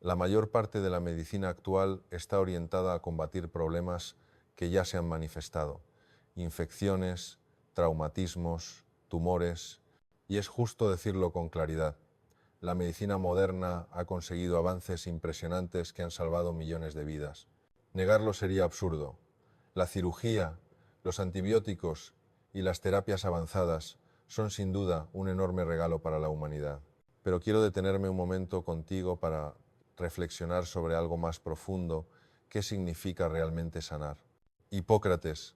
La mayor parte de la medicina actual está orientada a combatir problemas que ya se han manifestado: infecciones, traumatismos, tumores, y es justo decirlo con claridad. La medicina moderna ha conseguido avances impresionantes que han salvado millones de vidas. Negarlo sería absurdo. La cirugía, los antibióticos y las terapias avanzadas son sin duda un enorme regalo para la humanidad. Pero quiero detenerme un momento contigo para reflexionar sobre algo más profundo: ¿qué significa realmente sanar? Hipócrates,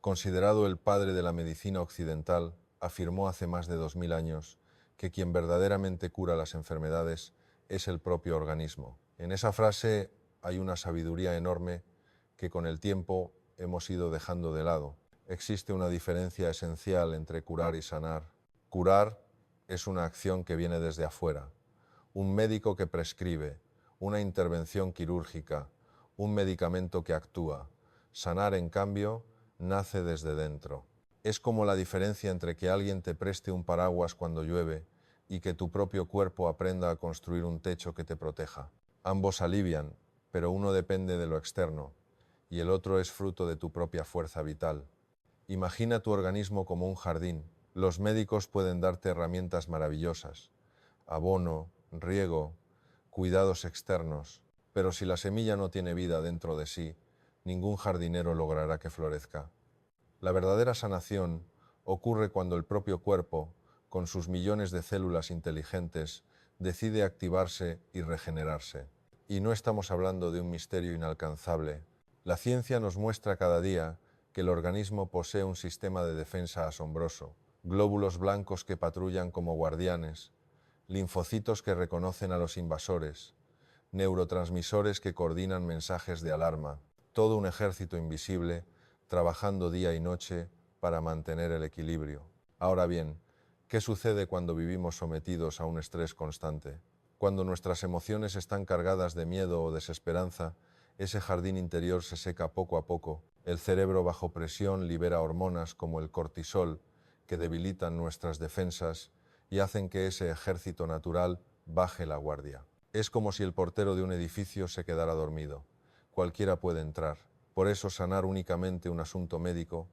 considerado el padre de la medicina occidental, afirmó hace más de 2000 años que quien verdaderamente cura las enfermedades es el propio organismo. En esa frase hay una sabiduría enorme que con el tiempo hemos ido dejando de lado. Existe una diferencia esencial entre curar y sanar. Curar es una acción que viene desde afuera, un médico que prescribe, una intervención quirúrgica, un medicamento que actúa. Sanar, en cambio, nace desde dentro. Es como la diferencia entre que alguien te preste un paraguas cuando llueve y que tu propio cuerpo aprenda a construir un techo que te proteja. Ambos alivian, pero uno depende de lo externo y el otro es fruto de tu propia fuerza vital. Imagina tu organismo como un jardín. Los médicos pueden darte herramientas maravillosas: abono, riego, cuidados externos, pero si la semilla no tiene vida dentro de sí, ningún jardinero logrará que florezca. La verdadera sanación ocurre cuando el propio cuerpo, con sus millones de células inteligentes, decide activarse y regenerarse. Y no estamos hablando de un misterio inalcanzable. La ciencia nos muestra cada día que el organismo posee un sistema de defensa asombroso: glóbulos blancos que patrullan como guardianes, linfocitos que reconocen a los invasores, neurotransmisores que coordinan mensajes de alarma, todo un ejército invisible trabajando día y noche para mantener el equilibrio. Ahora bien, ¿qué sucede cuando vivimos sometidos a un estrés constante? Cuando nuestras emociones están cargadas de miedo o desesperanza, ese jardín interior se seca poco a poco. El cerebro bajo presión libera hormonas como el cortisol que debilitan nuestras defensas y hacen que ese ejército natural baje la guardia. Es como si el portero de un edificio se quedara dormido. Cualquiera puede entrar. Por eso sanar únicamente un asunto médico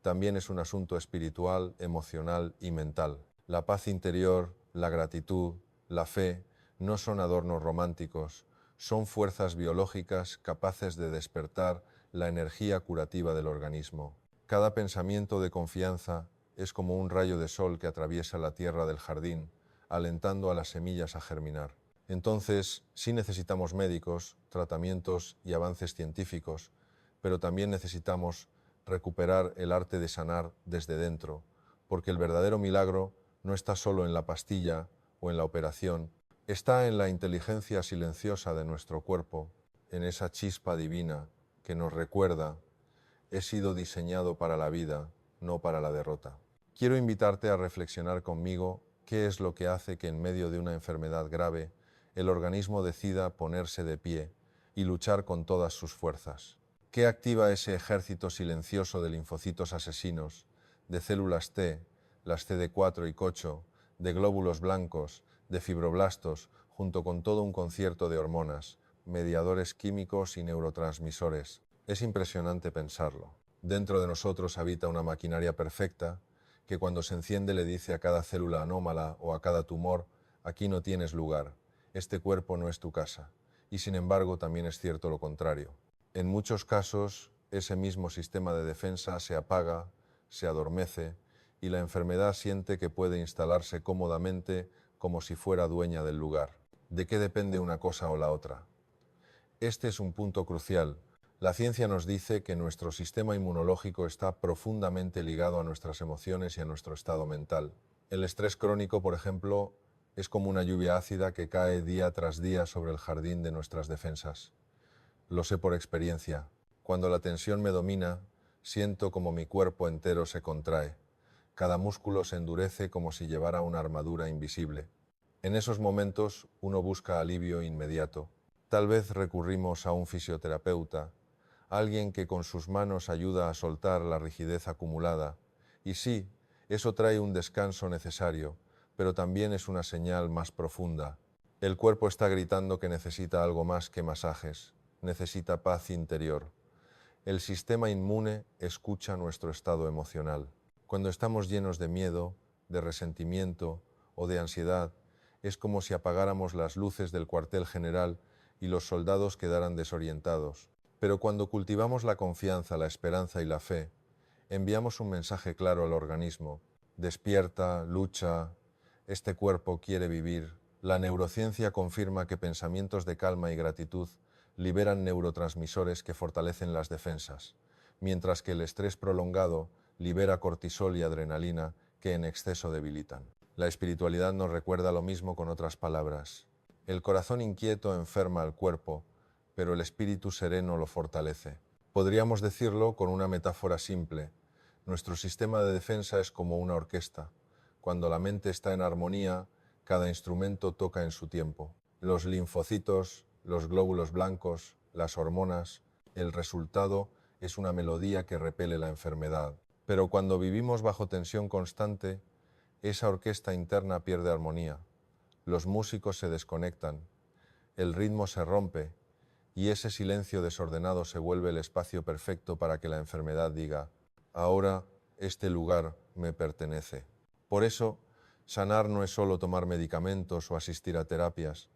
también es un asunto espiritual, emocional y mental. La paz interior, la gratitud, la fe no son adornos románticos, son fuerzas biológicas capaces de despertar la energía curativa del organismo. Cada pensamiento de confianza es como un rayo de sol que atraviesa la tierra del jardín, alentando a las semillas a germinar. Entonces, sí necesitamos médicos, tratamientos y avances científicos, pero también necesitamos recuperar el arte de sanar desde dentro, porque el verdadero milagro no está solo en la pastilla o en la operación, está en la inteligencia silenciosa de nuestro cuerpo, en esa chispa divina que nos recuerda: he sido diseñado para la vida, no para la derrota. Quiero invitarte a reflexionar conmigo qué es lo que hace que en medio de una enfermedad grave el organismo decida ponerse de pie y luchar con todas sus fuerzas. ¿Qué activa ese ejército silencioso de linfocitos asesinos, de células T, las CD4 y COCHO, de glóbulos blancos, de fibroblastos, junto con todo un concierto de hormonas, mediadores químicos y neurotransmisores? Es impresionante pensarlo. Dentro de nosotros habita una maquinaria perfecta que cuando se enciende le dice a cada célula anómala o a cada tumor: aquí no tienes lugar, este cuerpo no es tu casa. Y sin embargo también es cierto lo contrario. En muchos casos, ese mismo sistema de defensa se apaga, se adormece y la enfermedad siente que puede instalarse cómodamente como si fuera dueña del lugar. ¿De qué depende una cosa o la otra? Este es un punto crucial. La ciencia nos dice que nuestro sistema inmunológico está profundamente ligado a nuestras emociones y a nuestro estado mental. El estrés crónico, por ejemplo, es como una lluvia ácida que cae día tras día sobre el jardín de nuestras defensas. Lo sé por experiencia. Cuando la tensión me domina, siento como mi cuerpo entero se contrae. Cada músculo se endurece como si llevara una armadura invisible. En esos momentos uno busca alivio inmediato. Tal vez recurrimos a un fisioterapeuta, alguien que con sus manos ayuda a soltar la rigidez acumulada. Y sí, eso trae un descanso necesario, pero también es una señal más profunda. El cuerpo está gritando que necesita algo más que masajes, necesita paz interior. El sistema inmune escucha nuestro estado emocional. Cuando estamos llenos de miedo, de resentimiento o de ansiedad, es como si apagáramos las luces del cuartel general y los soldados quedaran desorientados. Pero cuando cultivamos la confianza, la esperanza y la fe, enviamos un mensaje claro al organismo: despierta, lucha, este cuerpo quiere vivir. La neurociencia confirma que pensamientos de calma y gratitud liberan neurotransmisores que fortalecen las defensas, mientras que el estrés prolongado libera cortisol y adrenalina que en exceso debilitan. La espiritualidad nos recuerda lo mismo con otras palabras. El corazón inquieto enferma al cuerpo, pero el espíritu sereno lo fortalece. Podríamos decirlo con una metáfora simple: nuestro sistema de defensa es como una orquesta. Cuando la mente está en armonía, cada instrumento toca en su tiempo. Los linfocitos, los glóbulos blancos, las hormonas, el resultado es una melodía que repele la enfermedad. Pero cuando vivimos bajo tensión constante, esa orquesta interna pierde armonía. Los músicos se desconectan, el ritmo se rompe y ese silencio desordenado se vuelve el espacio perfecto para que la enfermedad diga: ahora este lugar me pertenece. Por eso, sanar no es solo tomar medicamentos o asistir a terapias.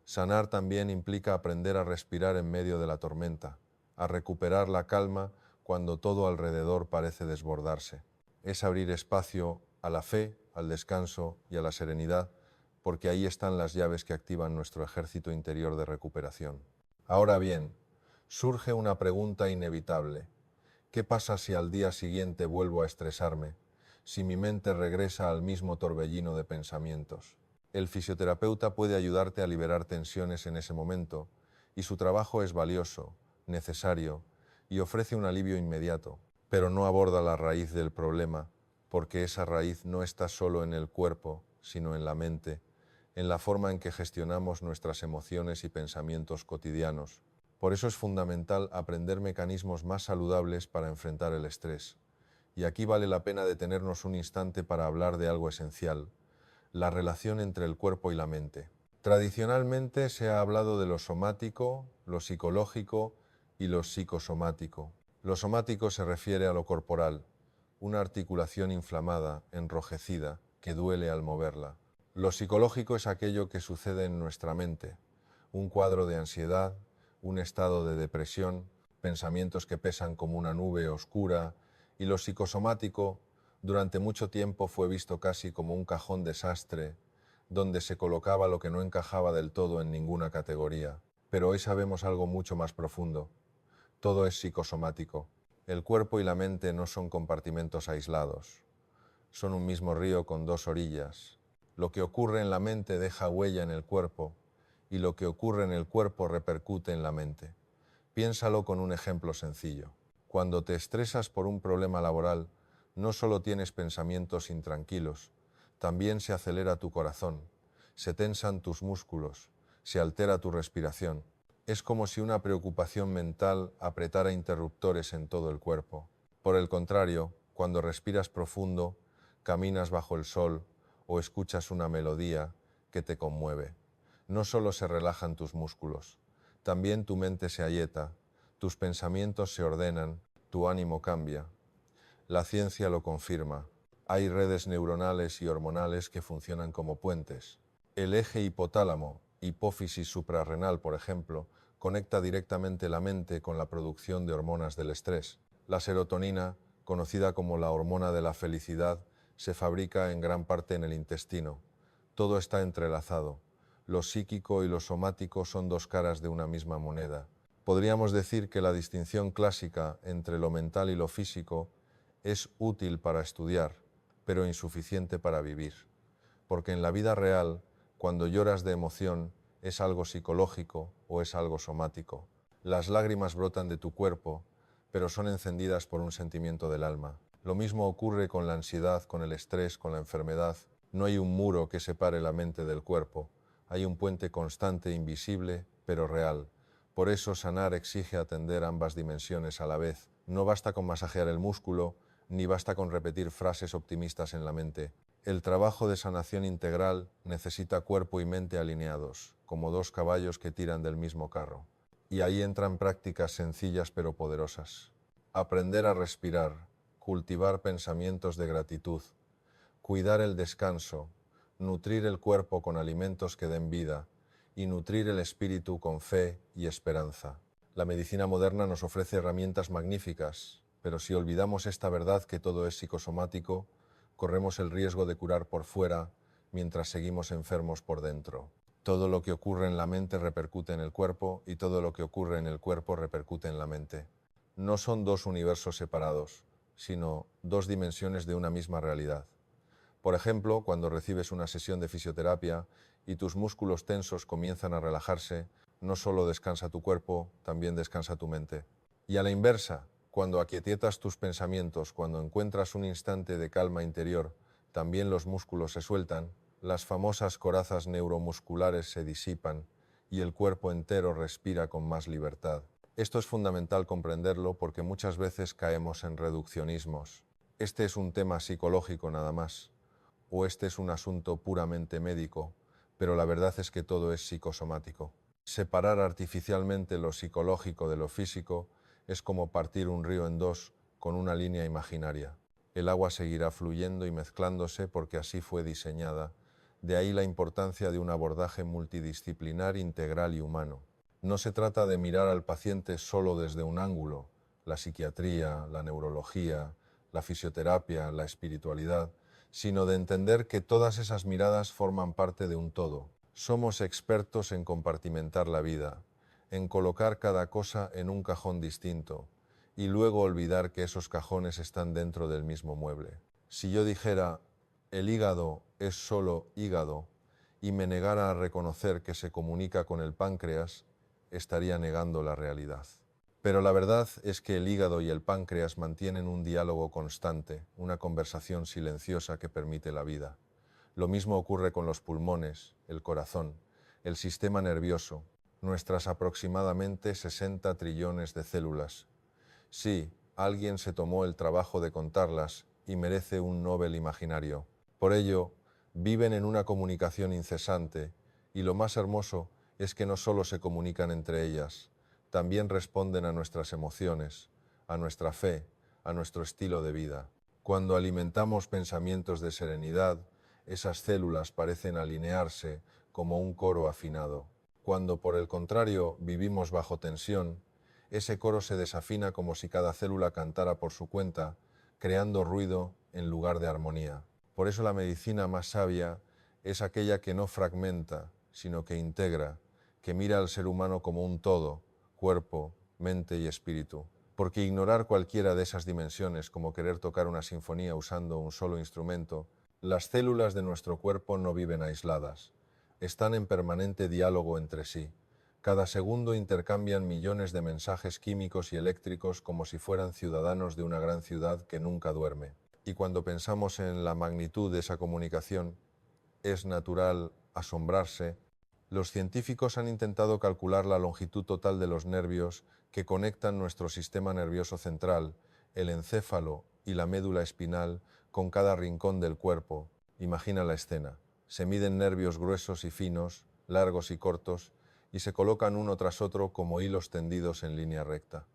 Sanar también implica aprender a respirar en medio de la tormenta, a recuperar la calma cuando todo alrededor parece desbordarse. Es abrir espacio a la fe, al descanso y a la serenidad, porque ahí están las llaves que activan nuestro ejército interior de recuperación. Ahora bien, surge una pregunta inevitable. ¿Qué pasa si al día siguiente vuelvo a estresarme? Si mi mente regresa al mismo torbellino de pensamientos. El fisioterapeuta puede ayudarte a liberar tensiones en ese momento, y su trabajo es valioso, necesario, y ofrece un alivio inmediato, pero no aborda la raíz del problema, porque esa raíz no está solo en el cuerpo, sino en la mente, en la forma en que gestionamos nuestras emociones y pensamientos cotidianos. Por eso es fundamental aprender mecanismos más saludables para enfrentar el estrés. Y aquí vale la pena detenernos un instante para hablar de algo esencial: la relación entre el cuerpo y la mente. Tradicionalmente se ha hablado de lo somático, lo psicológico y lo psicosomático. Lo somático se refiere a lo corporal, una articulación inflamada, enrojecida, que duele al moverla. Lo psicológico es aquello que sucede en nuestra mente: un cuadro de ansiedad, un estado de depresión, pensamientos que pesan como una nube oscura. Y lo psicosomático durante mucho tiempo fue visto casi como un cajón desastre, donde se colocaba lo que no encajaba del todo en ninguna categoría. Pero hoy sabemos algo mucho más profundo. Todo es psicosomático. El cuerpo y la mente no son compartimentos aislados. Son un mismo río con dos orillas. Lo que ocurre en la mente deja huella en el cuerpo, y lo que ocurre en el cuerpo repercute en la mente. Piénsalo con un ejemplo sencillo. Cuando te estresas por un problema laboral, no solo tienes pensamientos intranquilos, también se acelera tu corazón, se tensan tus músculos, se altera tu respiración. Es como si una preocupación mental apretara interruptores en todo el cuerpo. Por el contrario, cuando respiras profundo, caminas bajo el sol o escuchas una melodía que te conmueve, no solo se relajan tus músculos, también tu mente se aquieta, tus pensamientos se ordenan, tu ánimo cambia. La ciencia lo confirma. Hay redes neuronales y hormonales que funcionan como puentes. El eje hipotálamo, hipófisis suprarrenal, por ejemplo, conecta directamente la mente con la producción de hormonas del estrés. La serotonina, conocida como la hormona de la felicidad, se fabrica en gran parte en el intestino. Todo está entrelazado. Lo psíquico y lo somático son dos caras de una misma moneda. Podríamos decir que la distinción clásica entre lo mental y lo físico es útil para estudiar, pero insuficiente para vivir. Porque en la vida real, cuando lloras de emoción, ¿es algo psicológico o es algo somático? Las lágrimas brotan de tu cuerpo, pero son encendidas por un sentimiento del alma. Lo mismo ocurre con la ansiedad, con el estrés, con la enfermedad. No hay un muro que separe la mente del cuerpo. Hay un puente constante, invisible, pero real. Por eso sanar exige atender ambas dimensiones a la vez. No basta con masajear el músculo, ni basta con repetir frases optimistas en la mente. El trabajo de sanación integral necesita cuerpo y mente alineados, como dos caballos que tiran del mismo carro. Y ahí entran prácticas sencillas pero poderosas. Aprender a respirar, cultivar pensamientos de gratitud, cuidar el descanso, nutrir el cuerpo con alimentos que den vida y nutrir el espíritu con fe y esperanza. La medicina moderna nos ofrece herramientas magníficas, pero si olvidamos esta verdad que todo es psicosomático, corremos el riesgo de curar por fuera mientras seguimos enfermos por dentro. Todo lo que ocurre en la mente repercute en el cuerpo y todo lo que ocurre en el cuerpo repercute en la mente. No son dos universos separados, sino dos dimensiones de una misma realidad. Por ejemplo, cuando recibes una sesión de fisioterapia y tus músculos tensos comienzan a relajarse, no solo descansa tu cuerpo, también descansa tu mente. Y a la inversa, cuando aquietas tus pensamientos, cuando encuentras un instante de calma interior, también los músculos se sueltan, las famosas corazas neuromusculares se disipan y el cuerpo entero respira con más libertad. Esto es fundamental comprenderlo porque muchas veces caemos en reduccionismos. Este es un tema psicológico nada más, o este es un asunto puramente médico, pero la verdad es que todo es psicosomático. Separar artificialmente lo psicológico de lo físico es como partir un río en dos con una línea imaginaria. El agua seguirá fluyendo y mezclándose porque así fue diseñada. De ahí la importancia de un abordaje multidisciplinar, integral y humano. No se trata de mirar al paciente solo desde un ángulo, la psiquiatría, la neurología, la fisioterapia, la espiritualidad, sino de entender que todas esas miradas forman parte de un todo. Somos expertos en compartimentar la vida, en colocar cada cosa en un cajón distinto y luego olvidar que esos cajones están dentro del mismo mueble. Si yo dijera, el hígado es solo hígado, y me negara a reconocer que se comunica con el páncreas, estaría negando la realidad. Pero la verdad es que el hígado y el páncreas mantienen un diálogo constante, una conversación silenciosa que permite la vida. Lo mismo ocurre con los pulmones, el corazón, el sistema nervioso, nuestras aproximadamente 60 trillones de células. Sí, alguien se tomó el trabajo de contarlas y merece un Nobel imaginario. Por ello, viven en una comunicación incesante y lo más hermoso es que no solo se comunican entre ellas, también responden a nuestras emociones, a nuestra fe, a nuestro estilo de vida. Cuando alimentamos pensamientos de serenidad, esas células parecen alinearse como un coro afinado. Cuando, por el contrario, vivimos bajo tensión, ese coro se desafina como si cada célula cantara por su cuenta, creando ruido en lugar de armonía. Por eso la medicina más sabia es aquella que no fragmenta, sino que integra, que mira al ser humano como un todo, cuerpo, mente y espíritu. Porque ignorar cualquiera de esas dimensiones, como querer tocar una sinfonía usando un solo instrumento, las células de nuestro cuerpo no viven aisladas, están en permanente diálogo entre sí. Cada segundo intercambian millones de mensajes químicos y eléctricos como si fueran ciudadanos de una gran ciudad que nunca duerme. Y cuando pensamos en la magnitud de esa comunicación, es natural asombrarse. Los científicos han intentado calcular la longitud total de los nervios que conectan nuestro sistema nervioso central, el encéfalo y la médula espinal con cada rincón del cuerpo. Imagina la escena. Se miden nervios gruesos y finos, largos y cortos, y se colocan uno tras otro como hilos tendidos en línea recta.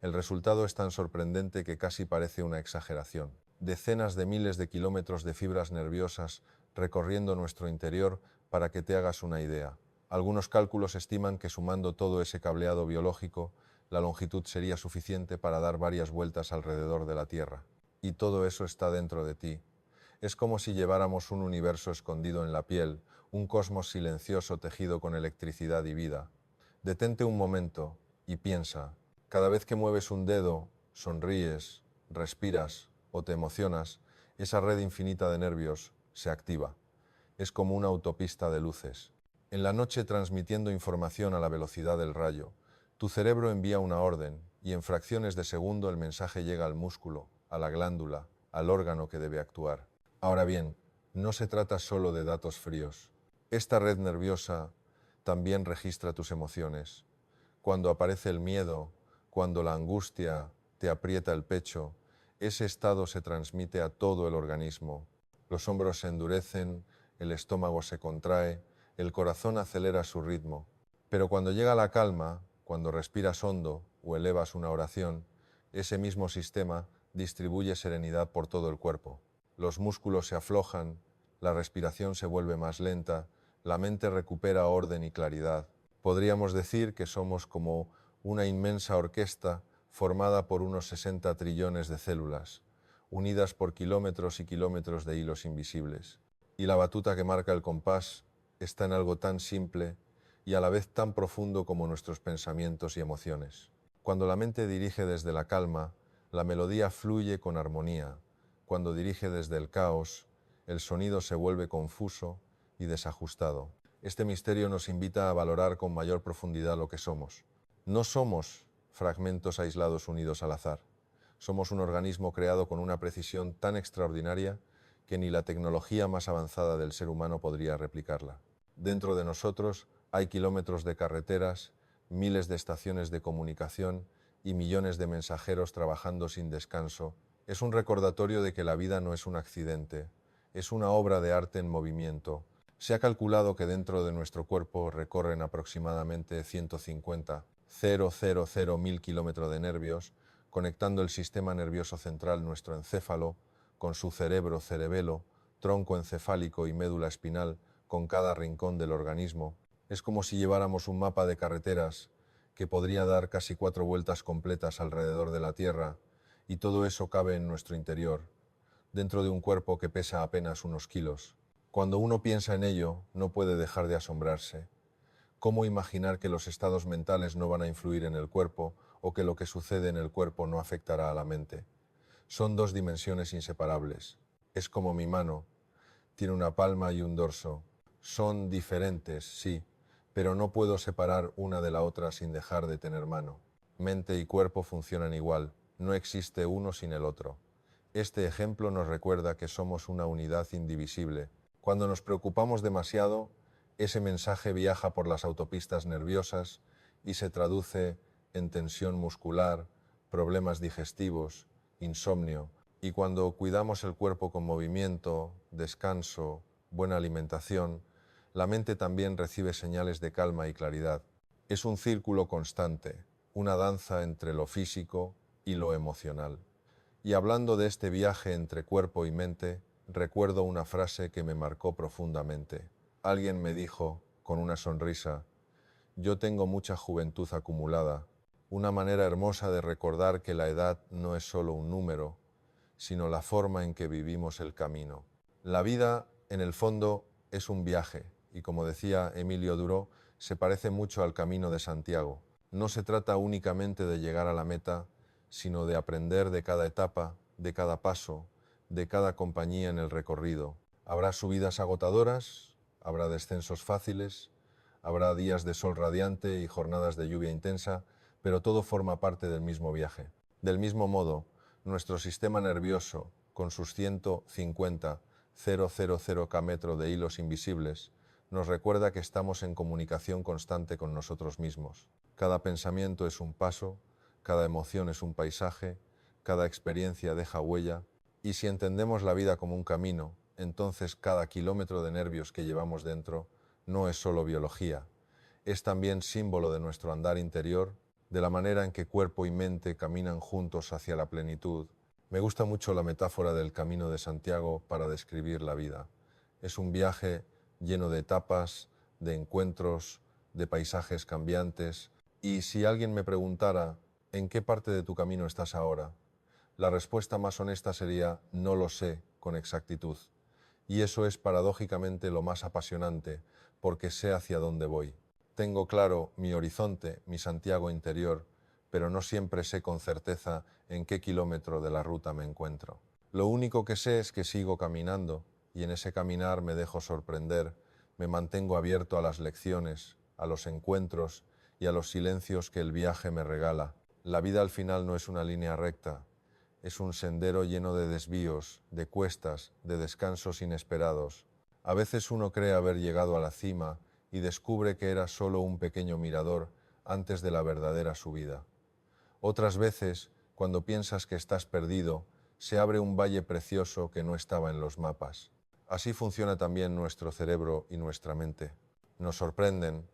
El resultado es tan sorprendente que casi parece una exageración. Decenas de miles de kilómetros de fibras nerviosas recorriendo nuestro interior para que te hagas una idea. Algunos cálculos estiman que sumando todo ese cableado biológico, la longitud sería suficiente para dar varias vueltas alrededor de la Tierra. Y todo eso está dentro de ti. Es como si lleváramos un universo escondido en la piel, un cosmos silencioso tejido con electricidad y vida. Detente un momento y piensa. Cada vez que mueves un dedo, sonríes, respiras o te emocionas, esa red infinita de nervios se activa. Es como una autopista de luces. En la noche, transmitiendo información a la velocidad del rayo, tu cerebro envía una orden y en fracciones de segundo el mensaje llega al músculo, a la glándula, al órgano que debe actuar. Ahora bien, no se trata solo de datos fríos. Esta red nerviosa también registra tus emociones. Cuando aparece el miedo, cuando la angustia te aprieta el pecho, ese estado se transmite a todo el organismo. Los hombros se endurecen, el estómago se contrae, el corazón acelera su ritmo. Pero cuando llega la calma, cuando respiras hondo o elevas una oración, ese mismo sistema distribuye serenidad por todo el cuerpo. Los músculos se aflojan, la respiración se vuelve más lenta, la mente recupera orden y claridad. Podríamos decir que somos como una inmensa orquesta formada por unos 60 trillones de células, unidas por kilómetros y kilómetros de hilos invisibles. Y la batuta que marca el compás está en algo tan simple y a la vez tan profundo como nuestros pensamientos y emociones. Cuando la mente dirige desde la calma, la melodía fluye con armonía. Cuando dirige desde el caos, el sonido se vuelve confuso y desajustado. Este misterio nos invita a valorar con mayor profundidad lo que somos. No somos fragmentos aislados unidos al azar. Somos un organismo creado con una precisión tan extraordinaria que ni la tecnología más avanzada del ser humano podría replicarla. Dentro de nosotros hay kilómetros de carreteras, miles de estaciones de comunicación y millones de mensajeros trabajando sin descanso. Es un recordatorio de que la vida no es un accidente, es una obra de arte en movimiento. Se ha calculado que dentro de nuestro cuerpo recorren aproximadamente 150.000 kilómetros de nervios, conectando el sistema nervioso central, nuestro encéfalo, con su cerebelo, tronco encefálico y médula espinal, con cada rincón del organismo. Es como si lleváramos un mapa de carreteras que podría dar casi 4 vueltas completas alrededor de la Tierra, y todo eso cabe en nuestro interior, dentro de un cuerpo que pesa apenas unos kilos. Cuando uno piensa en ello, no puede dejar de asombrarse. ¿Cómo imaginar que los estados mentales no van a influir en el cuerpo o que lo que sucede en el cuerpo no afectará a la mente? Son dos dimensiones inseparables. Es como mi mano, tiene una palma y un dorso. Son diferentes, sí, pero no puedo separar una de la otra sin dejar de tener mano. Mente y cuerpo funcionan igual, no existe uno sin el otro. Este ejemplo nos recuerda que somos una unidad indivisible. Cuando nos preocupamos demasiado, ese mensaje viaja por las autopistas nerviosas y se traduce en tensión muscular, problemas digestivos, insomnio. Y cuando cuidamos el cuerpo con movimiento, descanso, buena alimentación, la mente también recibe señales de calma y claridad. Es un círculo constante, una danza entre lo físico y lo emocional. Y hablando de este viaje entre cuerpo y mente, recuerdo una frase que me marcó profundamente. Alguien me dijo, con una sonrisa, yo tengo mucha juventud acumulada, una manera hermosa de recordar que la edad no es solo un número, sino la forma en que vivimos el camino. La vida, en el fondo, es un viaje, y como decía Emilio Duró, se parece mucho al Camino de Santiago. No se trata únicamente de llegar a la meta, sino de aprender de cada etapa, de cada paso, de cada compañía en el recorrido. Habrá subidas agotadoras, habrá descensos fáciles, habrá días de sol radiante y jornadas de lluvia intensa, pero todo forma parte del mismo viaje. Del mismo modo, nuestro sistema nervioso, con sus 150.000 km de hilos invisibles, nos recuerda que estamos en comunicación constante con nosotros mismos. Cada pensamiento es un paso, cada emoción es un paisaje, cada experiencia deja huella, y si entendemos la vida como un camino, entonces cada kilómetro de nervios que llevamos dentro no es solo biología, es también símbolo de nuestro andar interior, de la manera en que cuerpo y mente caminan juntos hacia la plenitud. Me gusta mucho la metáfora del Camino de Santiago para describir la vida. Es un viaje lleno de etapas, de encuentros, de paisajes cambiantes, y si alguien me preguntara, ¿en qué parte de tu camino estás ahora? La respuesta más honesta sería, no lo sé con exactitud. Y eso es paradójicamente lo más apasionante, porque sé hacia dónde voy. Tengo claro mi horizonte, mi Santiago interior, pero no siempre sé con certeza en qué kilómetro de la ruta me encuentro. Lo único que sé es que sigo caminando, y en ese caminar me dejo sorprender, me mantengo abierto a las lecciones, a los encuentros y a los silencios que el viaje me regala. La vida al final no es una línea recta, es un sendero lleno de desvíos, de cuestas, de descansos inesperados. A veces uno cree haber llegado a la cima y descubre que era solo un pequeño mirador antes de la verdadera subida. Otras veces, cuando piensas que estás perdido, se abre un valle precioso que no estaba en los mapas. Así funciona también nuestro cerebro y nuestra mente. Nos sorprenden,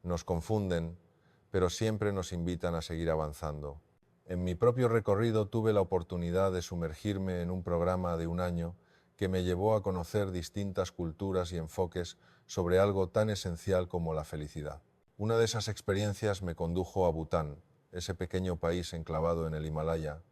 nos confunden, pero siempre nos invitan a seguir avanzando. En mi propio recorrido tuve la oportunidad de sumergirme en un programa de un año que me llevó a conocer distintas culturas y enfoques sobre algo tan esencial como la felicidad. Una de esas experiencias me condujo a Bután, ese pequeño país enclavado en el Himalaya,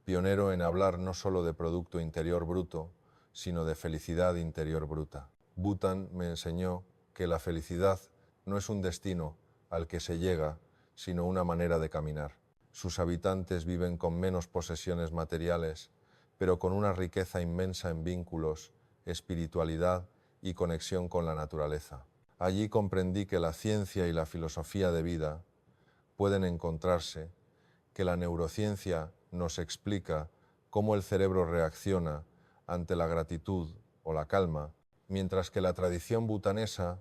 pionero en hablar no solo de Producto Interior Bruto, sino de felicidad interior bruta. Bután me enseñó que la felicidad no es un destino al que se llega, sino una manera de caminar. Sus habitantes viven con menos posesiones materiales, pero con una riqueza inmensa en vínculos, espiritualidad y conexión con la naturaleza. Allí comprendí que la ciencia y la filosofía de vida pueden encontrarse, que la neurociencia nos explica cómo el cerebro reacciona ante la gratitud o la calma, mientras que la tradición butanesa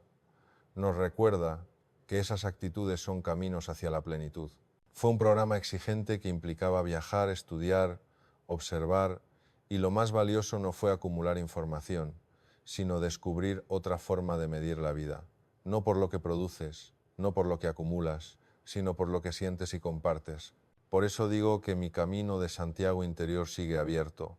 nos recuerda que esas actitudes son caminos hacia la plenitud. Fue un programa exigente que implicaba viajar, estudiar, observar, y lo más valioso no fue acumular información, sino descubrir otra forma de medir la vida, no por lo que produces, no por lo que acumulas, sino por lo que sientes y compartes. Por eso digo que mi camino de Santiago interior sigue abierto.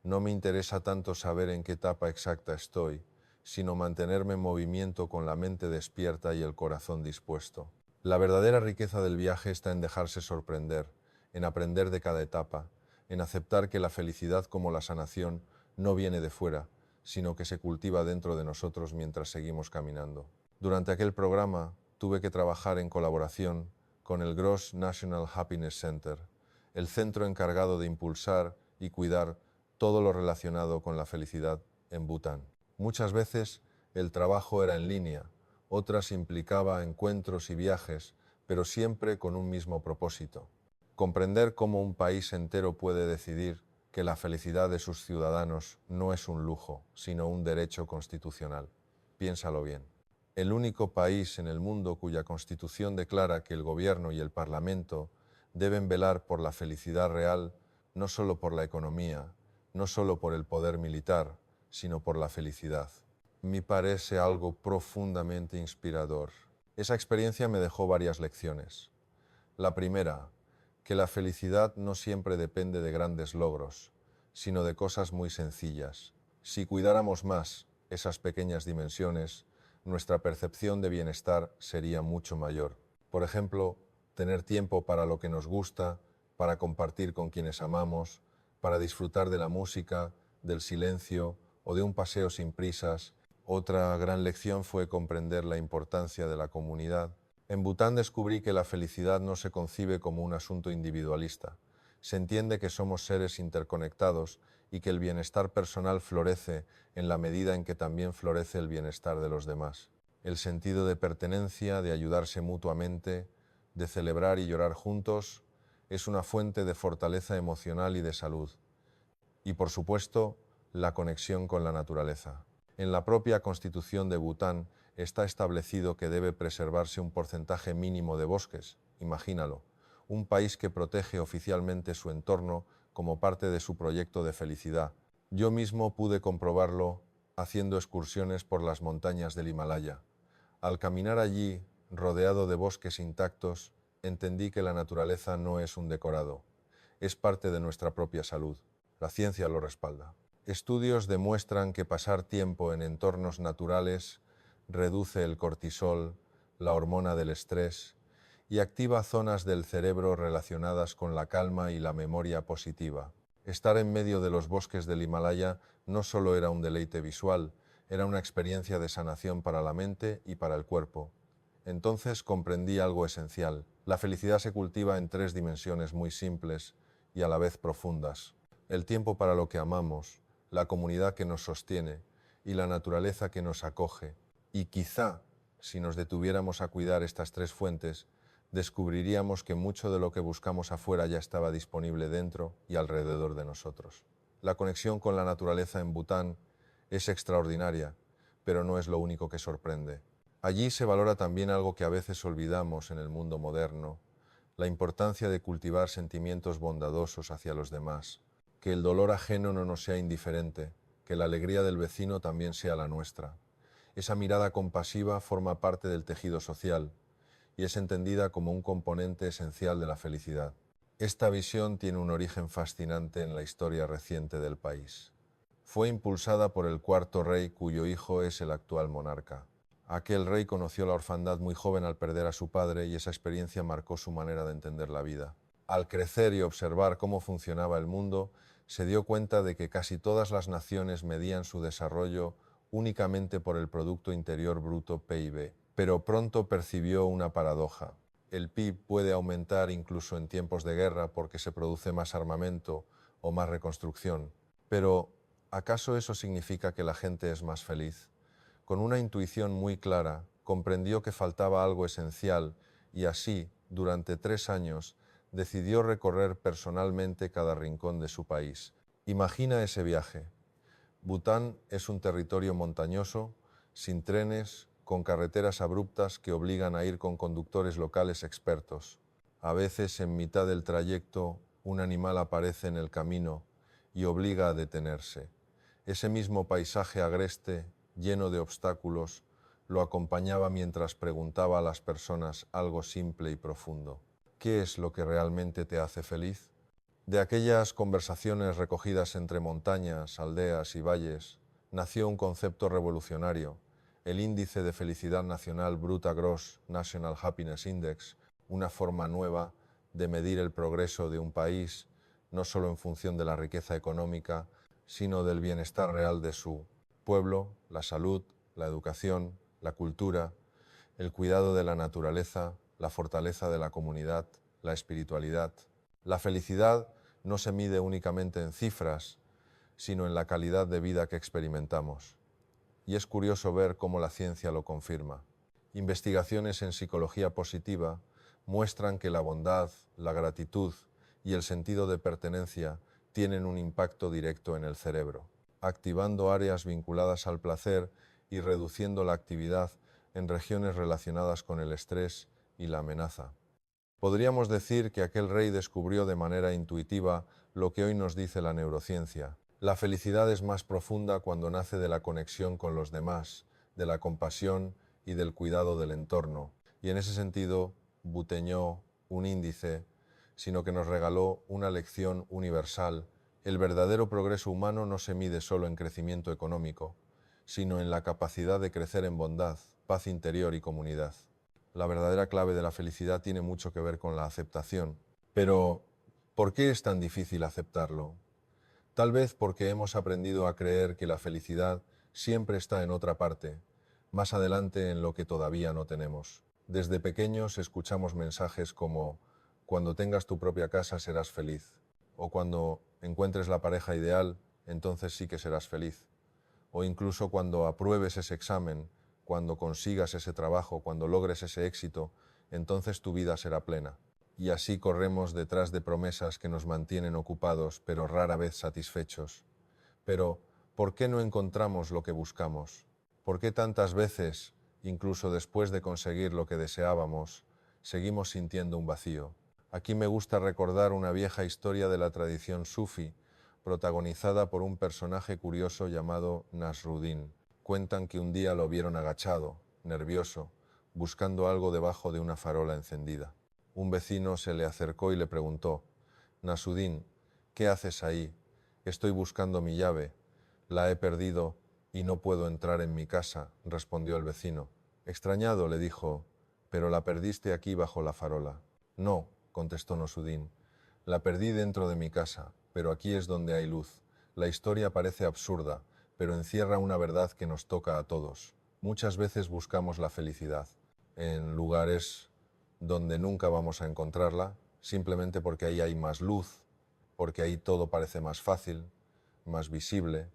No me interesa tanto saber en qué etapa exacta estoy, sino mantenerme en movimiento con la mente despierta y el corazón dispuesto. La verdadera riqueza del viaje está en dejarse sorprender, en aprender de cada etapa, en aceptar que la felicidad como la sanación no viene de fuera, sino que se cultiva dentro de nosotros mientras seguimos caminando. Durante aquel programa tuve que trabajar en colaboración con el Gross National Happiness Center, el centro encargado de impulsar y cuidar todo lo relacionado con la felicidad en Bután. Muchas veces el trabajo era en línea, otras implicaba encuentros y viajes, pero siempre con un mismo propósito: comprender cómo un país entero puede decidir que la felicidad de sus ciudadanos no es un lujo, sino un derecho constitucional. Piénsalo bien. El único país en el mundo cuya constitución declara que el gobierno y el parlamento deben velar por la felicidad real, no solo por la economía, no solo por el poder militar, sino por la felicidad. Me parece algo profundamente inspirador. Esa experiencia me dejó varias lecciones. La primera, que la felicidad no siempre depende de grandes logros, sino de cosas muy sencillas. Si cuidáramos más esas pequeñas dimensiones, nuestra percepción de bienestar sería mucho mayor. Por ejemplo, tener tiempo para lo que nos gusta, para compartir con quienes amamos, para disfrutar de la música, del silencio o de un paseo sin prisas. Otra gran lección fue comprender la importancia de la comunidad. En Bután descubrí que la felicidad no se concibe como un asunto individualista. Se entiende que somos seres interconectados y que el bienestar personal florece en la medida en que también florece el bienestar de los demás. El sentido de pertenencia, de ayudarse mutuamente, de celebrar y llorar juntos, es una fuente de fortaleza emocional y de salud. Y por supuesto, la conexión con la naturaleza. En la propia Constitución de Bután está establecido que debe preservarse un porcentaje mínimo de bosques. Imagínalo, un país que protege oficialmente su entorno como parte de su proyecto de felicidad. Yo mismo pude comprobarlo haciendo excursiones por las montañas del Himalaya. Al caminar allí, rodeado de bosques intactos, entendí que la naturaleza no es un decorado, es parte de nuestra propia salud. La ciencia lo respalda. Estudios demuestran que pasar tiempo en entornos naturales reduce el cortisol, la hormona del estrés, y activa zonas del cerebro relacionadas con la calma y la memoria positiva. Estar en medio de los bosques del Himalaya no solo era un deleite visual, era una experiencia de sanación para la mente y para el cuerpo. Entonces comprendí algo esencial. La felicidad se cultiva en 3 dimensiones muy simples y a la vez profundas: el tiempo para lo que amamos, la comunidad que nos sostiene y la naturaleza que nos acoge. Y quizá, si nos detuviéramos a cuidar estas 3 fuentes, descubriríamos que mucho de lo que buscamos afuera ya estaba disponible dentro y alrededor de nosotros. La conexión con la naturaleza en Bután es extraordinaria, pero no es lo único que sorprende. Allí se valora también algo que a veces olvidamos en el mundo moderno: la importancia de cultivar sentimientos bondadosos hacia los demás. Que el dolor ajeno no nos sea indiferente, que la alegría del vecino también sea la nuestra. Esa mirada compasiva forma parte del tejido social y es entendida como un componente esencial de la felicidad. Esta visión tiene un origen fascinante en la historia reciente del país. Fue impulsada por el cuarto rey, cuyo hijo es el actual monarca. Aquel rey conoció la orfandad muy joven al perder a su padre y esa experiencia marcó su manera de entender la vida. Al crecer y observar cómo funcionaba el mundo, se dio cuenta de que casi todas las naciones medían su desarrollo únicamente por el Producto Interior Bruto PIB. Pero pronto percibió una paradoja. El PIB puede aumentar incluso en tiempos de guerra porque se produce más armamento o más reconstrucción. Pero, ¿acaso eso significa que la gente es más feliz? Con una intuición muy clara, comprendió que faltaba algo esencial y así, durante 3 años, decidió recorrer personalmente cada rincón de su país. Imagina ese viaje. Bután es un territorio montañoso, sin trenes, con carreteras abruptas que obligan a ir con conductores locales expertos. A veces, en mitad del trayecto, un animal aparece en el camino y obliga a detenerse. Ese mismo paisaje agreste, lleno de obstáculos, lo acompañaba mientras preguntaba a las personas algo simple y profundo. ¿Qué es lo que realmente te hace feliz? De aquellas conversaciones recogidas entre montañas, aldeas y valles, nació un concepto revolucionario, el Índice de Felicidad Nacional Bruta Gross National Happiness Index, una forma nueva de medir el progreso de un país, no solo en función de la riqueza económica, sino del bienestar real de su pueblo, la salud, la educación, la cultura, el cuidado de la naturaleza, la fortaleza de la comunidad, la espiritualidad. La felicidad no se mide únicamente en cifras, sino en la calidad de vida que experimentamos. Y es curioso ver cómo la ciencia lo confirma. Investigaciones en psicología positiva muestran que la bondad, la gratitud y el sentido de pertenencia tienen un impacto directo en el cerebro, activando áreas vinculadas al placer y reduciendo la actividad en regiones relacionadas con el estrés y la amenaza. Podríamos decir que aquel rey descubrió de manera intuitiva lo que hoy nos dice la neurociencia. La felicidad es más profunda cuando nace de la conexión con los demás, de la compasión y del cuidado del entorno. Y en ese sentido, Buteñó un índice, sino que nos regaló una lección universal. El verdadero progreso humano no se mide solo en crecimiento económico, sino en la capacidad de crecer en bondad, paz interior y comunidad. La verdadera clave de la felicidad tiene mucho que ver con la aceptación. Pero, ¿por qué es tan difícil aceptarlo? Tal vez porque hemos aprendido a creer que la felicidad siempre está en otra parte, más adelante en lo que todavía no tenemos. Desde pequeños escuchamos mensajes como «cuando tengas tu propia casa serás feliz» o «cuando encuentres la pareja ideal, entonces sí que serás feliz» o incluso «cuando apruebes ese examen, cuando consigas ese trabajo, cuando logres ese éxito, entonces tu vida será plena». Y así corremos detrás de promesas que nos mantienen ocupados, pero rara vez satisfechos. Pero, ¿por qué no encontramos lo que buscamos? ¿Por qué tantas veces, incluso después de conseguir lo que deseábamos, seguimos sintiendo un vacío? Aquí me gusta recordar una vieja historia de la tradición sufi, protagonizada por un personaje curioso llamado Nasruddin. Cuentan que un día lo vieron agachado, nervioso, buscando algo debajo de una farola encendida. Un vecino se le acercó y le preguntó: «Nasruddin, ¿qué haces ahí? Estoy buscando mi llave. La he perdido y no puedo entrar en mi casa», respondió el vecino. Extrañado, le dijo: «Pero la perdiste aquí bajo la farola». «No», contestó Nasruddin, «la perdí dentro de mi casa, pero aquí es donde hay luz». La historia parece absurda, pero encierra una verdad que nos toca a todos. Muchas veces buscamos la felicidad en lugares donde nunca vamos a encontrarla, simplemente porque ahí hay más luz, porque ahí todo parece más fácil, más visible,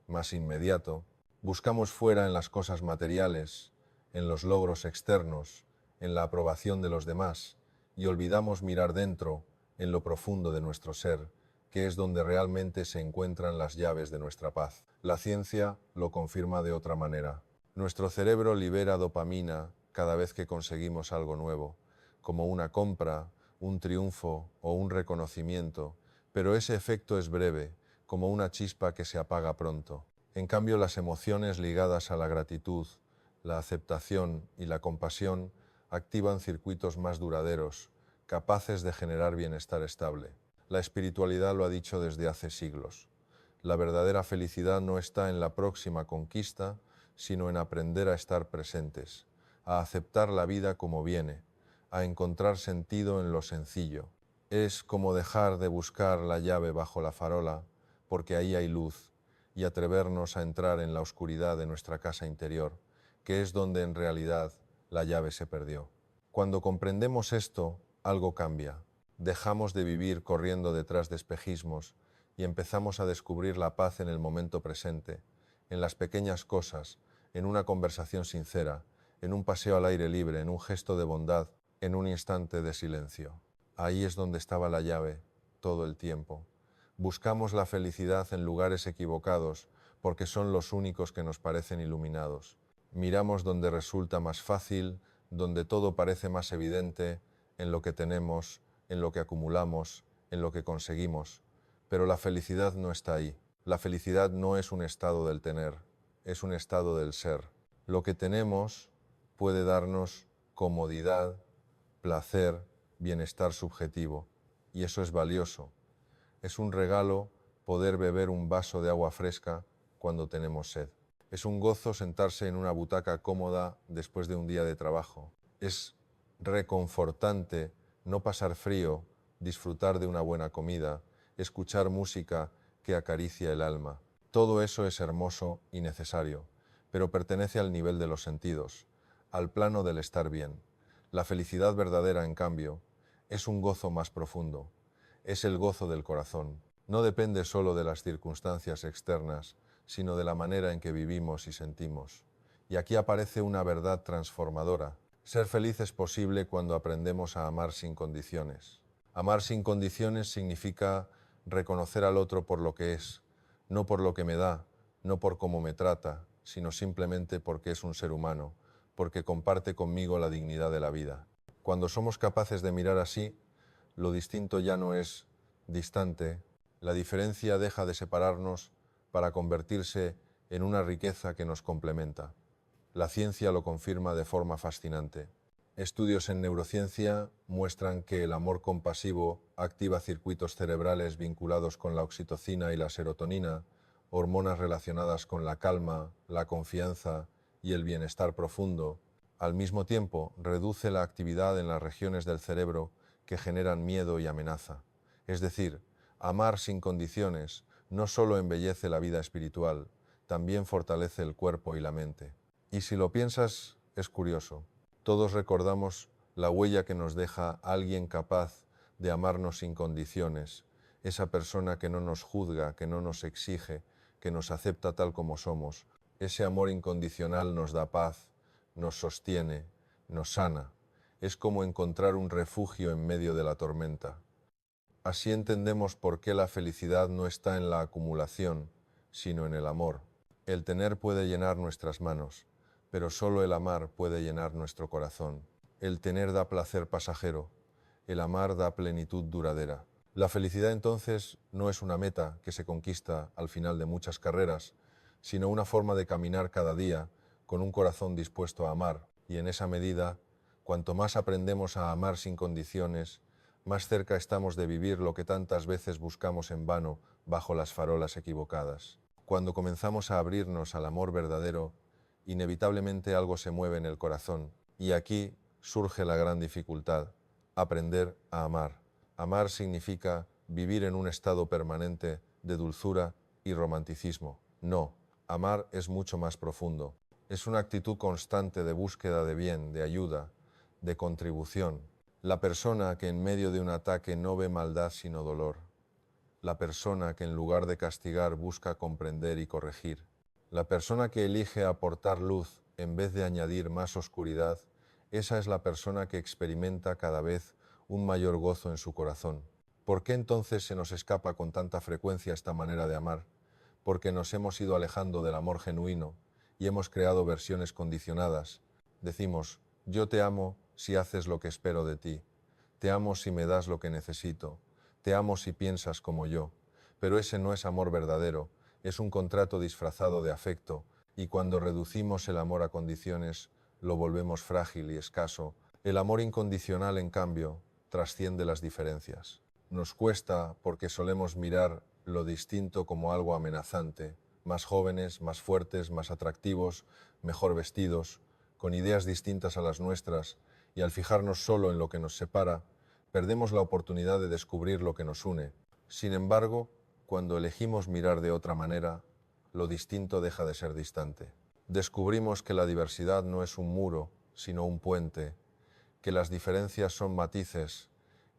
más inmediato. Buscamos fuera en las cosas materiales, en los logros externos, en la aprobación de los demás, y olvidamos mirar dentro, en lo profundo de nuestro ser, que es donde realmente se encuentran las llaves de nuestra paz. La ciencia lo confirma de otra manera. Nuestro cerebro libera dopamina cada vez que conseguimos algo nuevo, como una compra, un triunfo o un reconocimiento, pero ese efecto es breve, como una chispa que se apaga pronto. En cambio, las emociones ligadas a la gratitud, la aceptación y la compasión activan circuitos más duraderos, capaces de generar bienestar estable. La espiritualidad lo ha dicho desde hace siglos. La verdadera felicidad no está en la próxima conquista, sino en aprender a estar presentes, a aceptar la vida como viene, a encontrar sentido en lo sencillo. Es como dejar de buscar la llave bajo la farola, porque ahí hay luz, y atrevernos a entrar en la oscuridad de nuestra casa interior, que es donde en realidad la llave se perdió. Cuando comprendemos esto, algo cambia. Dejamos de vivir corriendo detrás de espejismos y empezamos a descubrir la paz en el momento presente, en las pequeñas cosas, en una conversación sincera, en un paseo al aire libre, en un gesto de bondad, en un instante de silencio. Ahí es donde estaba la llave, todo el tiempo. Buscamos la felicidad en lugares equivocados porque son los únicos que nos parecen iluminados. Miramos donde resulta más fácil, donde todo parece más evidente, en lo que tenemos, en lo que acumulamos, en lo que conseguimos. Pero la felicidad no está ahí. La felicidad no es un estado del tener, es un estado del ser. Lo que tenemos puede darnos comodidad, placer, bienestar subjetivo, y eso es valioso. Es un regalo poder beber un vaso de agua fresca cuando tenemos sed. Es un gozo sentarse en una butaca cómoda después de un día de trabajo. Es reconfortante no pasar frío, disfrutar de una buena comida, escuchar música que acaricia el alma. Todo eso es hermoso y necesario, pero pertenece al nivel de los sentidos, al plano del estar bien. La felicidad verdadera, en cambio, es un gozo más profundo. Es el gozo del corazón. No depende solo de las circunstancias externas, sino de la manera en que vivimos y sentimos. Y aquí aparece una verdad transformadora. Ser feliz es posible cuando aprendemos a amar sin condiciones. Amar sin condiciones significa reconocer al otro por lo que es, no por lo que me da, no por cómo me trata, sino simplemente porque es un ser humano, porque comparte conmigo la dignidad de la vida. Cuando somos capaces de mirar así, lo distinto ya no es distante, la diferencia deja de separarnos para convertirse en una riqueza que nos complementa. La ciencia lo confirma de forma fascinante. Estudios en neurociencia muestran que el amor compasivo activa circuitos cerebrales vinculados con la oxitocina y la serotonina, hormonas relacionadas con la calma, la confianza y el bienestar profundo. Al mismo tiempo, reduce la actividad en las regiones del cerebro que generan miedo y amenaza. Es decir, amar sin condiciones no solo embellece la vida espiritual, también fortalece el cuerpo y la mente. Y si lo piensas, es curioso. Todos recordamos la huella que nos deja alguien capaz de amarnos sin condiciones, esa persona que no nos juzga, que no nos exige, que nos acepta tal como somos. Ese amor incondicional nos da paz, nos sostiene, nos sana. Es como encontrar un refugio en medio de la tormenta. Así entendemos por qué la felicidad no está en la acumulación, sino en el amor. El tener puede llenar nuestras manos, pero solo el amar puede llenar nuestro corazón. El tener da placer pasajero, el amar da plenitud duradera. La felicidad entonces no es una meta que se conquista al final de muchas carreras, sino una forma de caminar cada día con un corazón dispuesto a amar, y en esa medida, cuanto más aprendemos a amar sin condiciones, más cerca estamos de vivir lo que tantas veces buscamos en vano bajo las farolas equivocadas. Cuando comenzamos a abrirnos al amor verdadero, inevitablemente algo se mueve en el corazón, y aquí surge la gran dificultad: aprender a amar. Amar significa vivir en un estado permanente de dulzura y romanticismo. No, amar es mucho más profundo. Es una actitud constante de búsqueda de bien, de ayuda, de contribución. La persona que en medio de un ataque no ve maldad sino dolor. La persona que en lugar de castigar busca comprender y corregir. La persona que elige aportar luz en vez de añadir más oscuridad, esa es la persona que experimenta cada vez un mayor gozo en su corazón. ¿Por qué entonces se nos escapa con tanta frecuencia esta manera de amar? Porque nos hemos ido alejando del amor genuino y hemos creado versiones condicionadas. Decimos: yo te amo si haces lo que espero de ti, te amo si me das lo que necesito, te amo si piensas como yo. Pero ese no es amor verdadero, es un contrato disfrazado de afecto, y cuando reducimos el amor a condiciones, lo volvemos frágil y escaso. El amor incondicional, en cambio, trasciende las diferencias. Nos cuesta porque solemos mirar lo distinto como algo amenazante, más jóvenes, más fuertes, más atractivos, mejor vestidos, con ideas distintas a las nuestras, y al fijarnos solo en lo que nos separa, perdemos la oportunidad de descubrir lo que nos une. Sin embargo, cuando elegimos mirar de otra manera, lo distinto deja de ser distante. Descubrimos que la diversidad no es un muro, sino un puente, que las diferencias son matices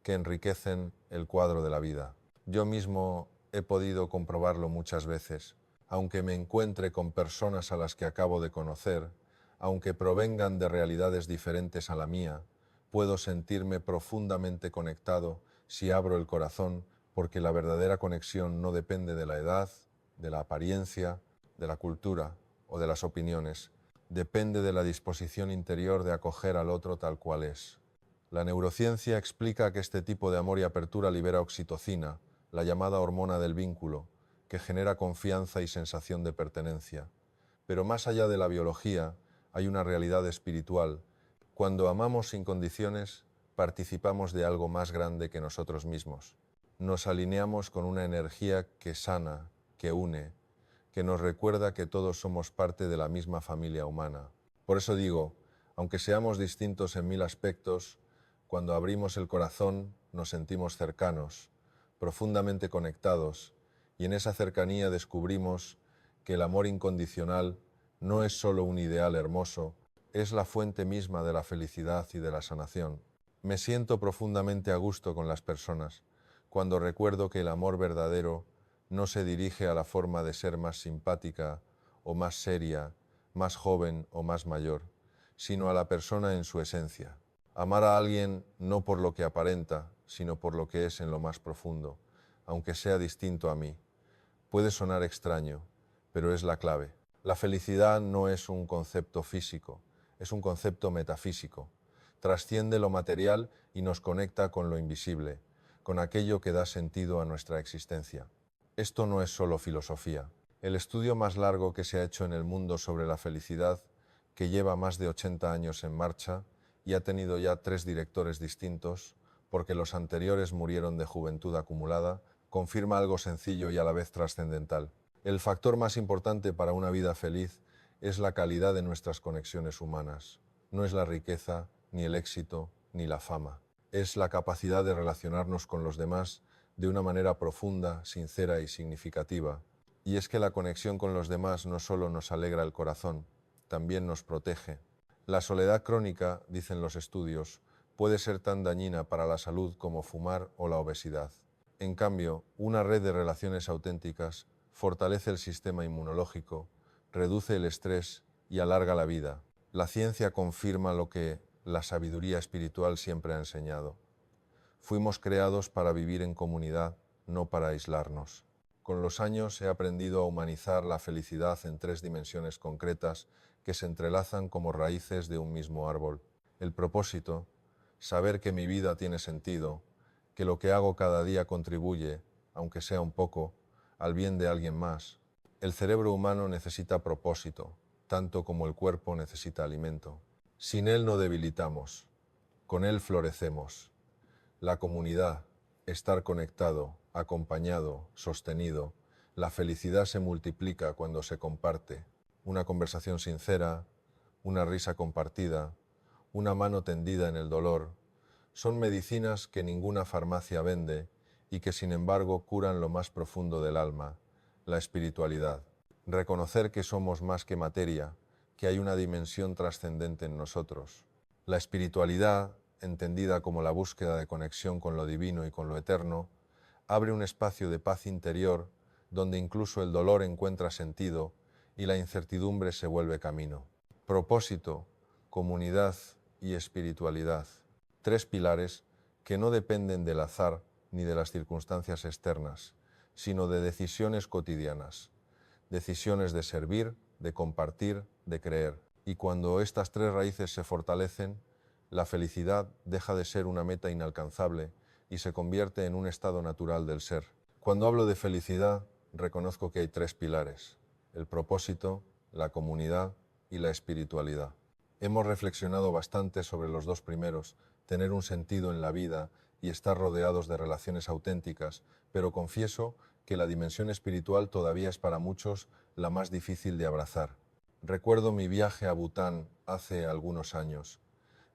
que enriquecen el cuadro de la vida. Yo mismo he podido comprobarlo muchas veces. Aunque me encuentre con personas a las que acabo de conocer, aunque provengan de realidades diferentes a la mía, puedo sentirme profundamente conectado si abro el corazón, porque la verdadera conexión no depende de la edad, de la apariencia, de la cultura o de las opiniones. Depende de la disposición interior de acoger al otro tal cual es. La neurociencia explica que este tipo de amor y apertura libera oxitocina, la llamada hormona del vínculo, que genera confianza y sensación de pertenencia. Pero más allá de la biología, hay una realidad espiritual. Cuando amamos sin condiciones, participamos de algo más grande que nosotros mismos. Nos alineamos con una energía que sana, que une, que nos recuerda que todos somos parte de la misma familia humana. Por eso digo, aunque seamos distintos en mil aspectos, cuando abrimos el corazón nos sentimos cercanos, profundamente conectados, y en esa cercanía descubrimos que el amor incondicional no es solo un ideal hermoso, es la fuente misma de la felicidad y de la sanación. Me siento profundamente a gusto con las personas cuando recuerdo que el amor verdadero no se dirige a la forma de ser más simpática o más seria, más joven o más mayor, sino a la persona en su esencia. Amar a alguien no por lo que aparenta, sino por lo que es en lo más profundo, aunque sea distinto a mí. Puede sonar extraño, pero es la clave. La felicidad no es un concepto físico, es un concepto metafísico. Trasciende lo material y nos conecta con lo invisible, con aquello que da sentido a nuestra existencia. Esto no es solo filosofía. El estudio más largo que se ha hecho en el mundo sobre la felicidad, que lleva más de 80 años en marcha y ha tenido ya 3 directores distintos, porque los anteriores murieron de juventud acumulada, confirma algo sencillo y a la vez trascendental. El factor más importante para una vida feliz es la calidad de nuestras conexiones humanas. No es la riqueza, ni el éxito, ni la fama. Es la capacidad de relacionarnos con los demás de una manera profunda, sincera y significativa. Y es que la conexión con los demás no solo nos alegra el corazón, también nos protege. La soledad crónica, dicen los estudios, puede ser tan dañina para la salud como fumar o la obesidad. En cambio, una red de relaciones auténticas fortalece el sistema inmunológico, reduce el estrés y alarga la vida. La ciencia confirma lo que la sabiduría espiritual siempre ha enseñado. Fuimos creados para vivir en comunidad, no para aislarnos. Con los años he aprendido a humanizar la felicidad en 3 dimensiones concretas que se entrelazan como raíces de un mismo árbol. El propósito, saber que mi vida tiene sentido, que lo que hago cada día contribuye, aunque sea un poco, al bien de alguien más. El cerebro humano necesita propósito, tanto como el cuerpo necesita alimento. Sin él no debilitamos, con él florecemos. La comunidad, estar conectado, acompañado, sostenido, la felicidad se multiplica cuando se comparte. Una conversación sincera, una risa compartida, una mano tendida en el dolor, son medicinas que ninguna farmacia vende y que sin embargo curan lo más profundo del alma, la espiritualidad. Reconocer que somos más que materia, que hay una dimensión trascendente en nosotros. La espiritualidad, entendida como la búsqueda de conexión con lo divino y con lo eterno, abre un espacio de paz interior donde incluso el dolor encuentra sentido y la incertidumbre se vuelve camino. Propósito, comunidad y espiritualidad. 3 pilares que no dependen del azar ni de las circunstancias externas, sino de decisiones cotidianas. Decisiones de servir, de compartir, de creer. Y cuando estas 3 raíces se fortalecen, la felicidad deja de ser una meta inalcanzable y se convierte en un estado natural del ser. Cuando hablo de felicidad, reconozco que hay tres pilares: el propósito, la comunidad y la espiritualidad. Hemos reflexionado bastante sobre los dos primeros, tener un sentido en la vida y estar rodeados de relaciones auténticas, pero confieso que la dimensión espiritual todavía es para muchos la más difícil de abrazar. Recuerdo mi viaje a Bután hace algunos años.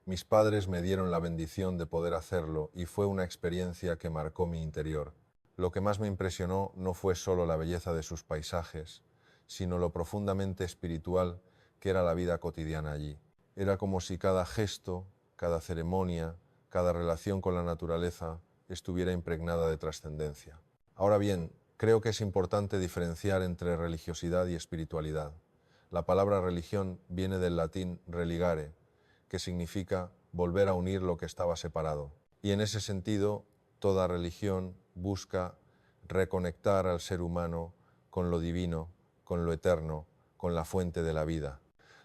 Mis padres me dieron la bendición de poder hacerlo y fue una experiencia que marcó mi interior. Lo que más me impresionó no fue solo la belleza de sus paisajes, sino lo profundamente espiritual que era la vida cotidiana allí. Era como si cada gesto, cada ceremonia, cada relación con la naturaleza estuviera impregnada de trascendencia. Ahora bien, creo que es importante diferenciar entre religiosidad y espiritualidad. La palabra religión viene del latín religare, que significa volver a unir lo que estaba separado. Y en ese sentido, toda religión busca reconectar al ser humano con lo divino, con lo eterno, con la fuente de la vida.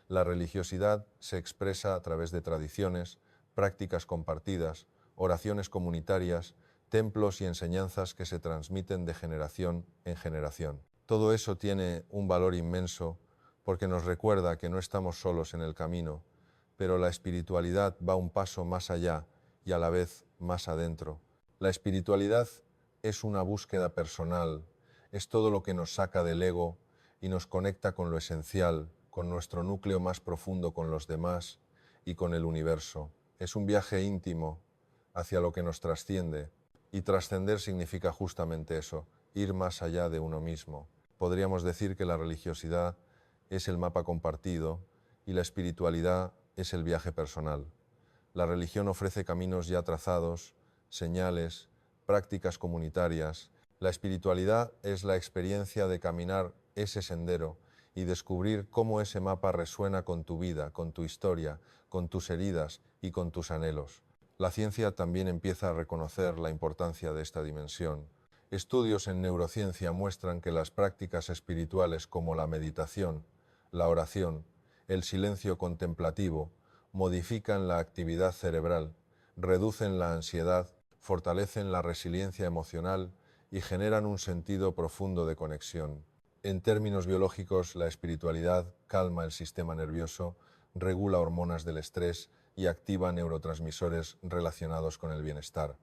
La religiosidad se expresa a través de tradiciones, prácticas compartidas, oraciones comunitarias, templos y enseñanzas que se transmiten de generación en generación. Todo eso tiene un valor inmenso porque nos recuerda que no estamos solos en el camino, pero la espiritualidad va un paso más allá y a la vez más adentro. La espiritualidad es una búsqueda personal, es todo lo que nos saca del ego y nos conecta con lo esencial, con nuestro núcleo más profundo, con los demás y con el universo. Es un viaje íntimo hacia lo que nos trasciende, y trascender significa justamente eso, ir más allá de uno mismo. Podríamos decir que la religiosidad es el mapa compartido y la espiritualidad es el viaje personal. La religión ofrece caminos ya trazados, señales, prácticas comunitarias. La espiritualidad es la experiencia de caminar ese sendero y descubrir cómo ese mapa resuena con tu vida, con tu historia, con tus heridas y con tus anhelos. La ciencia también empieza a reconocer la importancia de esta dimensión. Estudios en neurociencia muestran que las prácticas espirituales como la meditación, la oración, el silencio contemplativo, modifican la actividad cerebral, reducen la ansiedad, fortalecen la resiliencia emocional y generan un sentido profundo de conexión. En términos biológicos, la espiritualidad calma el sistema nervioso, regula hormonas del estrés y activa neurotransmisores relacionados con el bienestar.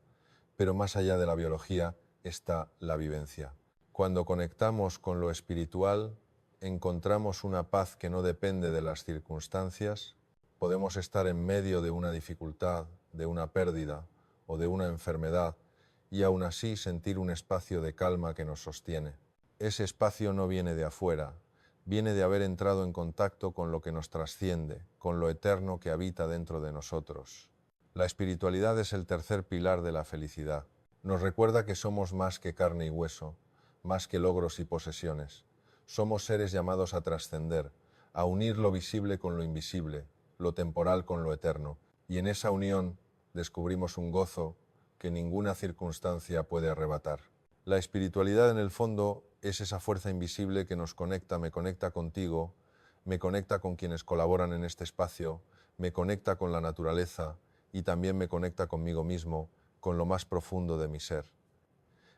Pero más allá de la biología está la vivencia. Cuando conectamos con lo espiritual, encontramos una paz que no depende de las circunstancias. Podemos estar en medio de una dificultad, de una pérdida o de una enfermedad y aún así sentir un espacio de calma que nos sostiene. Ese espacio no viene de afuera, viene de haber entrado en contacto con lo que nos trasciende, con lo eterno que habita dentro de nosotros. La espiritualidad es el tercer pilar de la felicidad. Nos recuerda que somos más que carne y hueso, más que logros y posesiones. Somos seres llamados a trascender, a unir lo visible con lo invisible, lo temporal con lo eterno, y en esa unión descubrimos un gozo que ninguna circunstancia puede arrebatar. La espiritualidad, en el fondo, es esa fuerza invisible que nos conecta, me conecta contigo, me conecta con quienes colaboran en este espacio, me conecta con la naturaleza y también me conecta conmigo mismo, con lo más profundo de mi ser.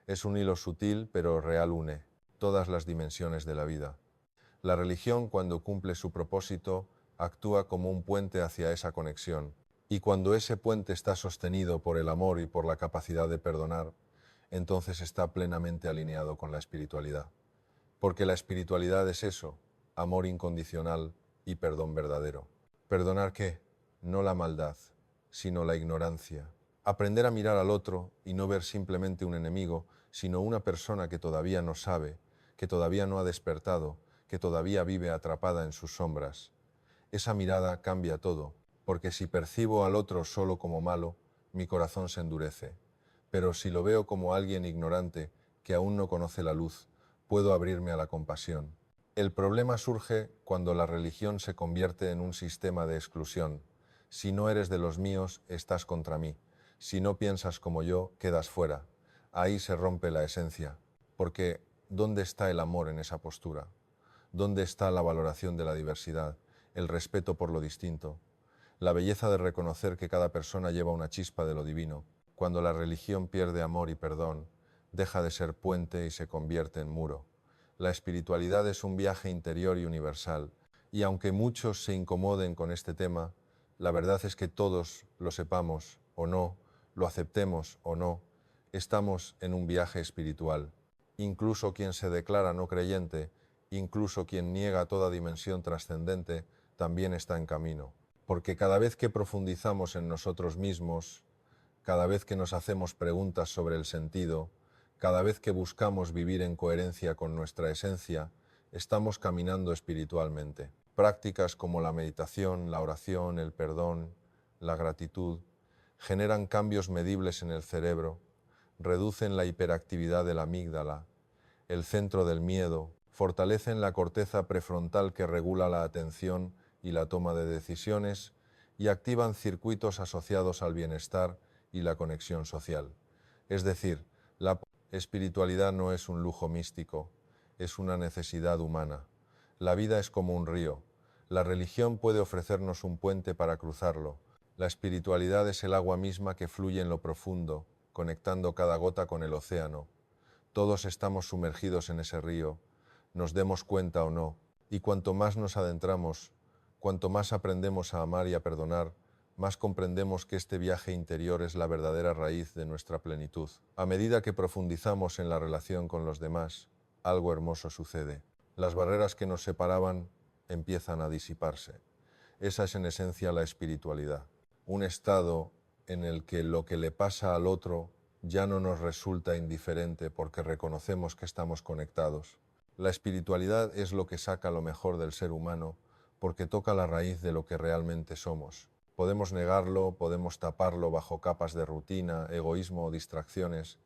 Es un hilo sutil pero real, une todas las dimensiones de la vida. La religión, cuando cumple su propósito, actúa como un puente hacia esa conexión, y cuando ese puente está sostenido por el amor y por la capacidad de perdonar, entonces está plenamente alineado con la espiritualidad. Porque la espiritualidad es eso, amor incondicional y perdón verdadero. ¿Perdonar qué? No la maldad, sino la ignorancia. Aprender a mirar al otro y no ver simplemente un enemigo, sino una persona que todavía no sabe, que todavía no ha despertado, que todavía vive atrapada en sus sombras. Esa mirada cambia todo, porque si percibo al otro solo como malo, mi corazón se endurece. Pero si lo veo como alguien ignorante, que aún no conoce la luz, puedo abrirme a la compasión. El problema surge cuando la religión se convierte en un sistema de exclusión. Si no eres de los míos, estás contra mí. Si no piensas como yo, quedas fuera. Ahí se rompe la esencia, porque ¿dónde está el amor en esa postura? ¿Dónde está la valoración de la diversidad, el respeto por lo distinto, la belleza de reconocer que cada persona lleva una chispa de lo divino? Cuando la religión pierde amor y perdón, deja de ser puente y se convierte en muro. La espiritualidad es un viaje interior y universal, y aunque muchos se incomoden con este tema, la verdad es que todos, lo sepamos o no, lo aceptemos o no, estamos en un viaje espiritual. Incluso quien se declara no creyente, incluso quien niega toda dimensión trascendente, también está en camino. Porque cada vez que profundizamos en nosotros mismos, cada vez que nos hacemos preguntas sobre el sentido, cada vez que buscamos vivir en coherencia con nuestra esencia, estamos caminando espiritualmente. Prácticas como la meditación, la oración, el perdón, la gratitud, generan cambios medibles en el cerebro, reducen la hiperactividad de la amígdala, el centro del miedo, fortalecen la corteza prefrontal que regula la atención y la toma de decisiones y activan circuitos asociados al bienestar y la conexión social. Es decir, la espiritualidad no es un lujo místico, es una necesidad humana. La vida es como un río. La religión puede ofrecernos un puente para cruzarlo. La espiritualidad es el agua misma que fluye en lo profundo, conectando cada gota con el océano. Todos estamos sumergidos en ese río, nos demos cuenta o no, y cuanto más nos adentramos, cuanto más aprendemos a amar y a perdonar, más comprendemos que este viaje interior es la verdadera raíz de nuestra plenitud. A medida que profundizamos en la relación con los demás, algo hermoso sucede. Las barreras que nos separaban empiezan a disiparse. Esa es en esencia la espiritualidad, un estado en el que lo que le pasa al otro ya no nos resulta indiferente porque reconocemos que estamos conectados. La espiritualidad es lo que saca lo mejor del ser humano porque toca la raíz de lo que realmente somos. Podemos negarlo, podemos taparlo bajo capas de rutina, egoísmo o distracciones,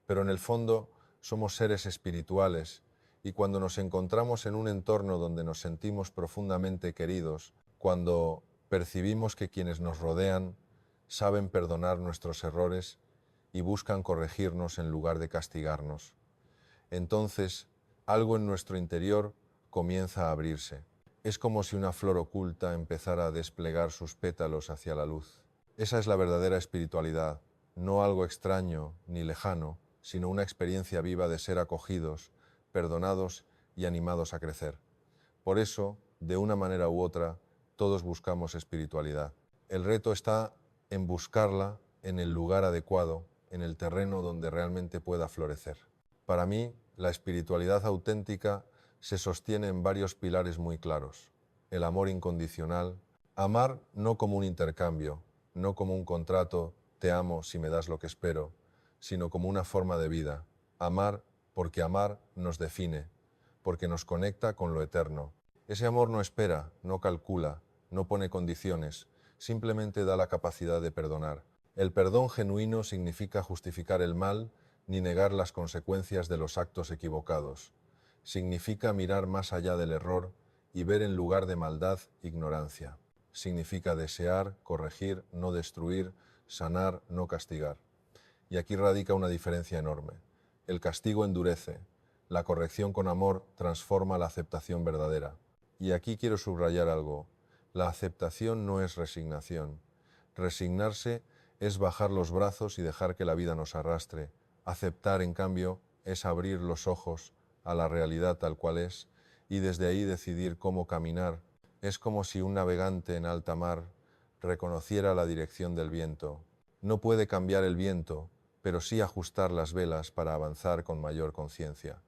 pero en el fondo somos seres espirituales y cuando nos encontramos en un entorno donde nos sentimos profundamente queridos, cuando percibimos que quienes nos rodean saben perdonar nuestros errores y buscan corregirnos en lugar de castigarnos, entonces algo en nuestro interior comienza a abrirse. Es como si una flor oculta empezara a desplegar sus pétalos hacia la luz. Esa es la verdadera espiritualidad, no algo extraño ni lejano, sino una experiencia viva de ser acogidos, perdonados y animados a crecer. Por eso, de una manera u otra, todos buscamos espiritualidad. El reto está en buscarla en el lugar adecuado, en el terreno donde realmente pueda florecer. Para mí, la espiritualidad auténtica se sostiene en varios pilares muy claros. El amor incondicional, amar no como un intercambio, no como un contrato, te amo si me das lo que espero, sino como una forma de vida. Amar porque amar nos define, porque nos conecta con lo eterno. Ese amor no espera, no calcula, no pone condiciones, simplemente da la capacidad de perdonar. El perdón genuino significa justificar el mal ni negar las consecuencias de los actos equivocados. Significa mirar más allá del error y ver en lugar de maldad, ignorancia. Significa desear, corregir, no destruir, sanar, no castigar. Y aquí radica una diferencia enorme. El castigo endurece, la corrección con amor transforma la aceptación verdadera. Y aquí quiero subrayar algo. La aceptación no es resignación. Resignarse es bajar los brazos y dejar que la vida nos arrastre. Aceptar, en cambio, es abrir los ojos a la realidad tal cual es y desde ahí decidir cómo caminar. Es como si un navegante en alta mar reconociera la dirección del viento. No puede cambiar el viento, pero sí ajustar las velas para avanzar con mayor conciencia.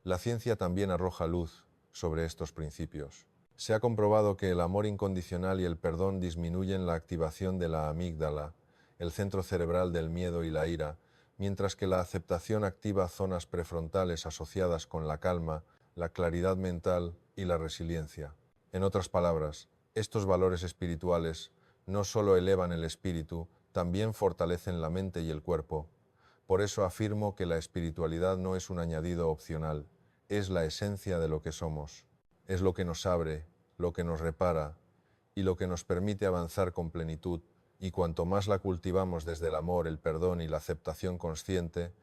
La ciencia también arroja luz sobre estos principios. Se ha comprobado que el amor incondicional y el perdón disminuyen la activación de la amígdala, el centro cerebral del miedo y la ira, mientras que la aceptación activa zonas prefrontales asociadas con la calma, la claridad mental y la resiliencia. En otras palabras, estos valores espirituales no solo elevan el espíritu, también fortalecen la mente y el cuerpo. Por eso afirmo que la espiritualidad no es un añadido opcional, es la esencia de lo que somos. Es lo que nos abre, lo que nos repara y lo que nos permite avanzar con plenitud, y cuanto más la cultivamos desde el amor, el perdón y la aceptación consciente,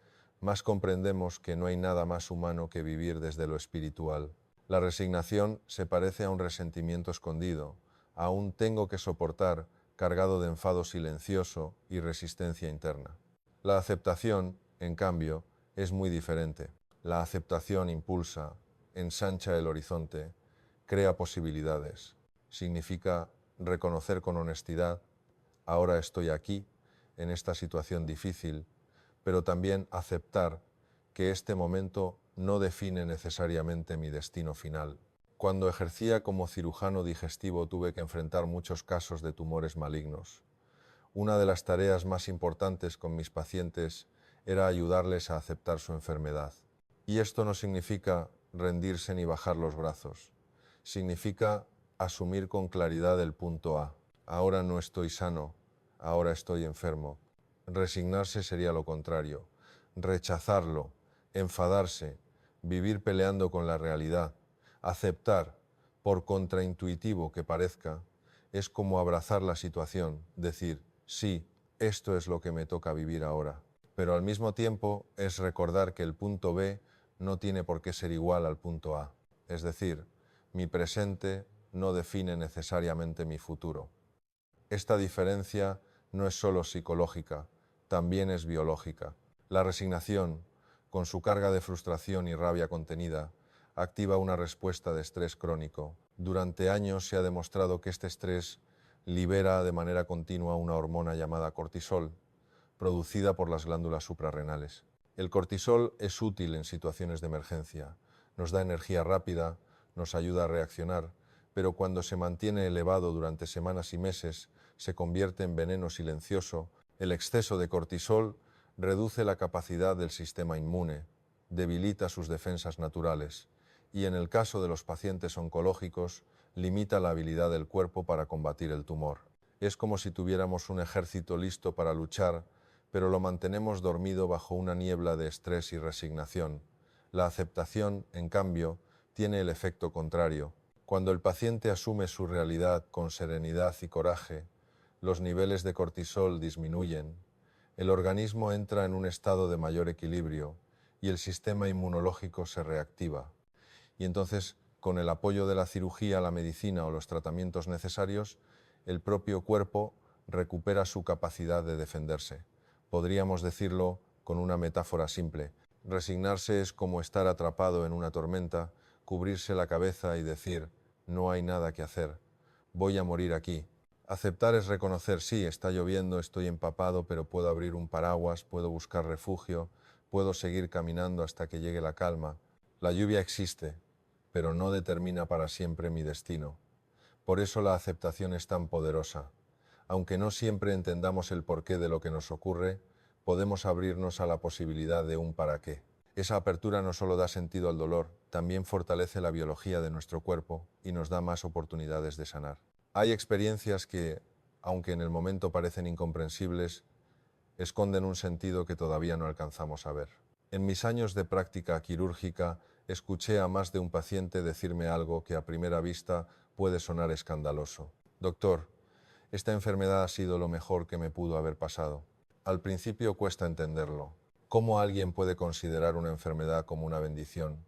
más comprendemos que no hay nada más humano que vivir desde lo espiritual. La resignación se parece a un resentimiento escondido, a un tengo que soportar cargado de enfado silencioso y resistencia interna. La aceptación, en cambio, es muy diferente. La aceptación impulsa, ensancha el horizonte, crea posibilidades. Significa reconocer con honestidad, ahora estoy aquí, en esta situación difícil, pero también aceptar que este momento no define necesariamente mi destino final. Cuando ejercía como cirujano digestivo tuve que enfrentar muchos casos de tumores malignos. Una de las tareas más importantes con mis pacientes era ayudarles a aceptar su enfermedad. Y esto no significa rendirse ni bajar los brazos. Significa asumir con claridad el punto A. Ahora no estoy sano, ahora estoy enfermo. Resignarse sería lo contrario. Rechazarlo, enfadarse, vivir peleando con la realidad. Aceptar, por contraintuitivo que parezca, es como abrazar la situación, decir, sí, esto es lo que me toca vivir ahora. Pero al mismo tiempo es recordar que el punto B no tiene por qué ser igual al punto A. Es decir, mi presente no define necesariamente mi futuro. Esta diferencia no es solo psicológica, también es biológica. La resignación, con su carga de frustración y rabia contenida, activa una respuesta de estrés crónico. Durante años se ha demostrado que este estrés libera de manera continua una hormona llamada cortisol, producida por las glándulas suprarrenales. El cortisol es útil en situaciones de emergencia, nos da energía rápida, nos ayuda a reaccionar, pero cuando se mantiene elevado durante semanas y meses, se convierte en veneno silencioso. El exceso de cortisol reduce la capacidad del sistema inmune, debilita sus defensas naturales y, en el caso de los pacientes oncológicos, limita la habilidad del cuerpo para combatir el tumor. Es como si tuviéramos un ejército listo para luchar, pero lo mantenemos dormido bajo una niebla de estrés y resignación. La aceptación, en cambio, tiene el efecto contrario. Cuando el paciente asume su realidad con serenidad y coraje, los niveles de cortisol disminuyen, el organismo entra en un estado de mayor equilibrio y el sistema inmunológico se reactiva. Y entonces, con el apoyo de la cirugía, la medicina o los tratamientos necesarios, el propio cuerpo recupera su capacidad de defenderse. Podríamos decirlo con una metáfora simple. Resignarse es como estar atrapado en una tormenta, cubrirse la cabeza y decir, no hay nada que hacer, voy a morir aquí. Aceptar es reconocer, sí, está lloviendo, estoy empapado, pero puedo abrir un paraguas, puedo buscar refugio, puedo seguir caminando hasta que llegue la calma. La lluvia existe, pero no determina para siempre mi destino. Por eso la aceptación es tan poderosa. Aunque no siempre entendamos el porqué de lo que nos ocurre, podemos abrirnos a la posibilidad de un para qué. Esa apertura no solo da sentido al dolor, también fortalece la biología de nuestro cuerpo y nos da más oportunidades de sanar. Hay experiencias que, aunque en el momento parecen incomprensibles, esconden un sentido que todavía no alcanzamos a ver. En mis años de práctica quirúrgica, escuché a más de un paciente decirme algo que a primera vista puede sonar escandaloso. Doctor, esta enfermedad ha sido lo mejor que me pudo haber pasado. Al principio cuesta entenderlo. ¿Cómo alguien puede considerar una enfermedad como una bendición?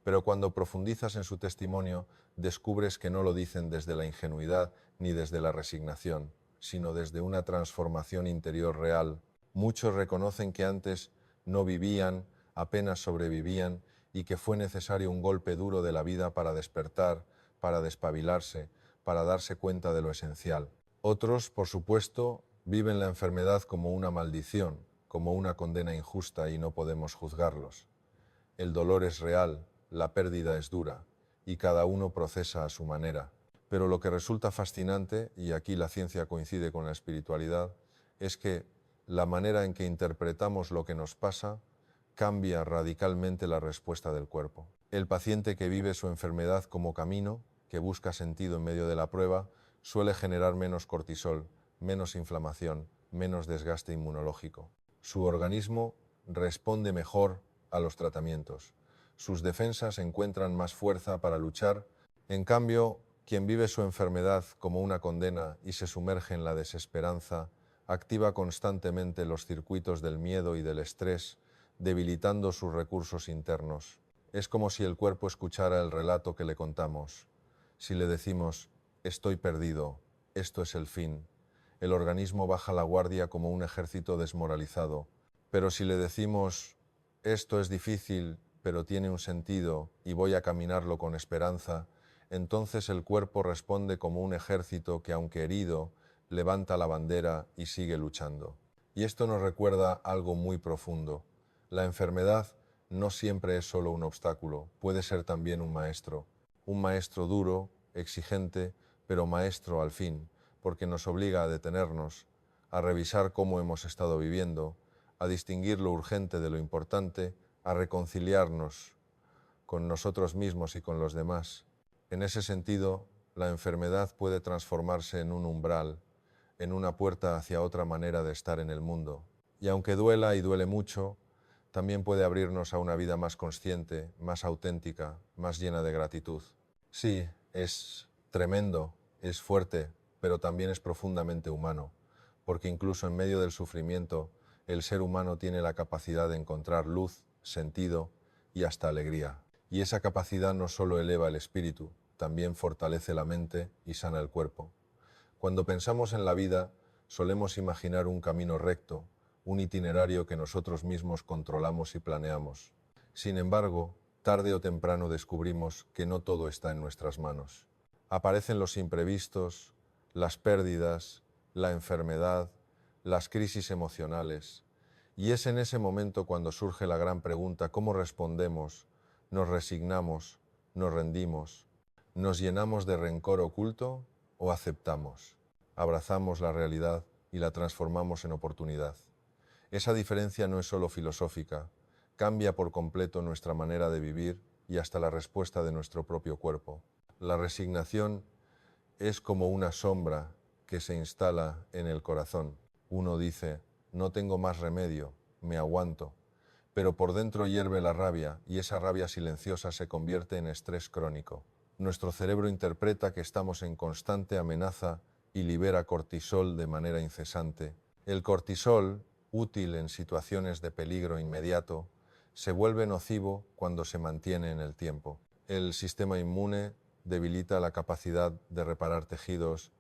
Pero cuando profundizas en su testimonio, descubres que no lo dicen desde la ingenuidad ni desde la resignación, sino desde una transformación interior real. Muchos reconocen que antes no vivían, apenas sobrevivían, y que fue necesario un golpe duro de la vida para despertar, para despabilarse, para darse cuenta de lo esencial. Otros, por supuesto, viven la enfermedad como una maldición, como una condena injusta, y no podemos juzgarlos. El dolor es real, la pérdida es dura, y cada uno procesa a su manera. Pero lo que resulta fascinante, y aquí la ciencia coincide con la espiritualidad, es que la manera en que interpretamos lo que nos pasa cambia radicalmente la respuesta del cuerpo. El paciente que vive su enfermedad como camino, que busca sentido en medio de la prueba, suele generar menos cortisol, menos inflamación, menos desgaste inmunológico. Su organismo responde mejor a los tratamientos. Sus defensas encuentran más fuerza para luchar. En cambio, quien vive su enfermedad como una condena y se sumerge en la desesperanza, activa constantemente los circuitos del miedo y del estrés, debilitando sus recursos internos. Es como si el cuerpo escuchara el relato que le contamos. Si le decimos, estoy perdido, esto es el fin, el organismo baja la guardia como un ejército desmoralizado. Pero si le decimos, esto es difícil pero tiene un sentido y voy a caminarlo con esperanza, entonces el cuerpo responde como un ejército que, aunque herido, levanta la bandera y sigue luchando. Y esto nos recuerda algo muy profundo. La enfermedad no siempre es solo un obstáculo, puede ser también un maestro duro, exigente, pero maestro al fin, porque nos obliga a detenernos, a revisar cómo hemos estado viviendo, a distinguir lo urgente de lo importante, a reconciliarnos con nosotros mismos y con los demás. En ese sentido, la enfermedad puede transformarse en un umbral, en una puerta hacia otra manera de estar en el mundo. Y aunque duela y duele mucho, también puede abrirnos a una vida más consciente, más auténtica, más llena de gratitud. Sí, es tremendo, es fuerte, pero también es profundamente humano, porque incluso en medio del sufrimiento, el ser humano tiene la capacidad de encontrar luz, sentido y hasta alegría. Y esa capacidad no solo eleva el espíritu, también fortalece la mente y sana el cuerpo. Cuando pensamos en la vida, solemos imaginar un camino recto, un itinerario que nosotros mismos controlamos y planeamos. Sin embargo, tarde o temprano descubrimos que no todo está en nuestras manos. Aparecen los imprevistos, las pérdidas, la enfermedad, las crisis emocionales. Y es en ese momento cuando surge la gran pregunta: ¿cómo respondemos? ¿Nos resignamos? ¿Nos rendimos? ¿Nos llenamos de rencor oculto o aceptamos? Abrazamos la realidad y la transformamos en oportunidad. Esa diferencia no es solo filosófica, cambia por completo nuestra manera de vivir y hasta la respuesta de nuestro propio cuerpo. La resignación es como una sombra que se instala en el corazón. Uno dice: no tengo más remedio, me aguanto. Pero por dentro hierve la rabia y esa rabia silenciosa se convierte en estrés crónico. Nuestro cerebro interpreta que estamos en constante amenaza y libera cortisol de manera incesante. El cortisol, útil en situaciones de peligro inmediato, se vuelve nocivo cuando se mantiene en el tiempo. El sistema inmune debilita la capacidad de reparar tejidos,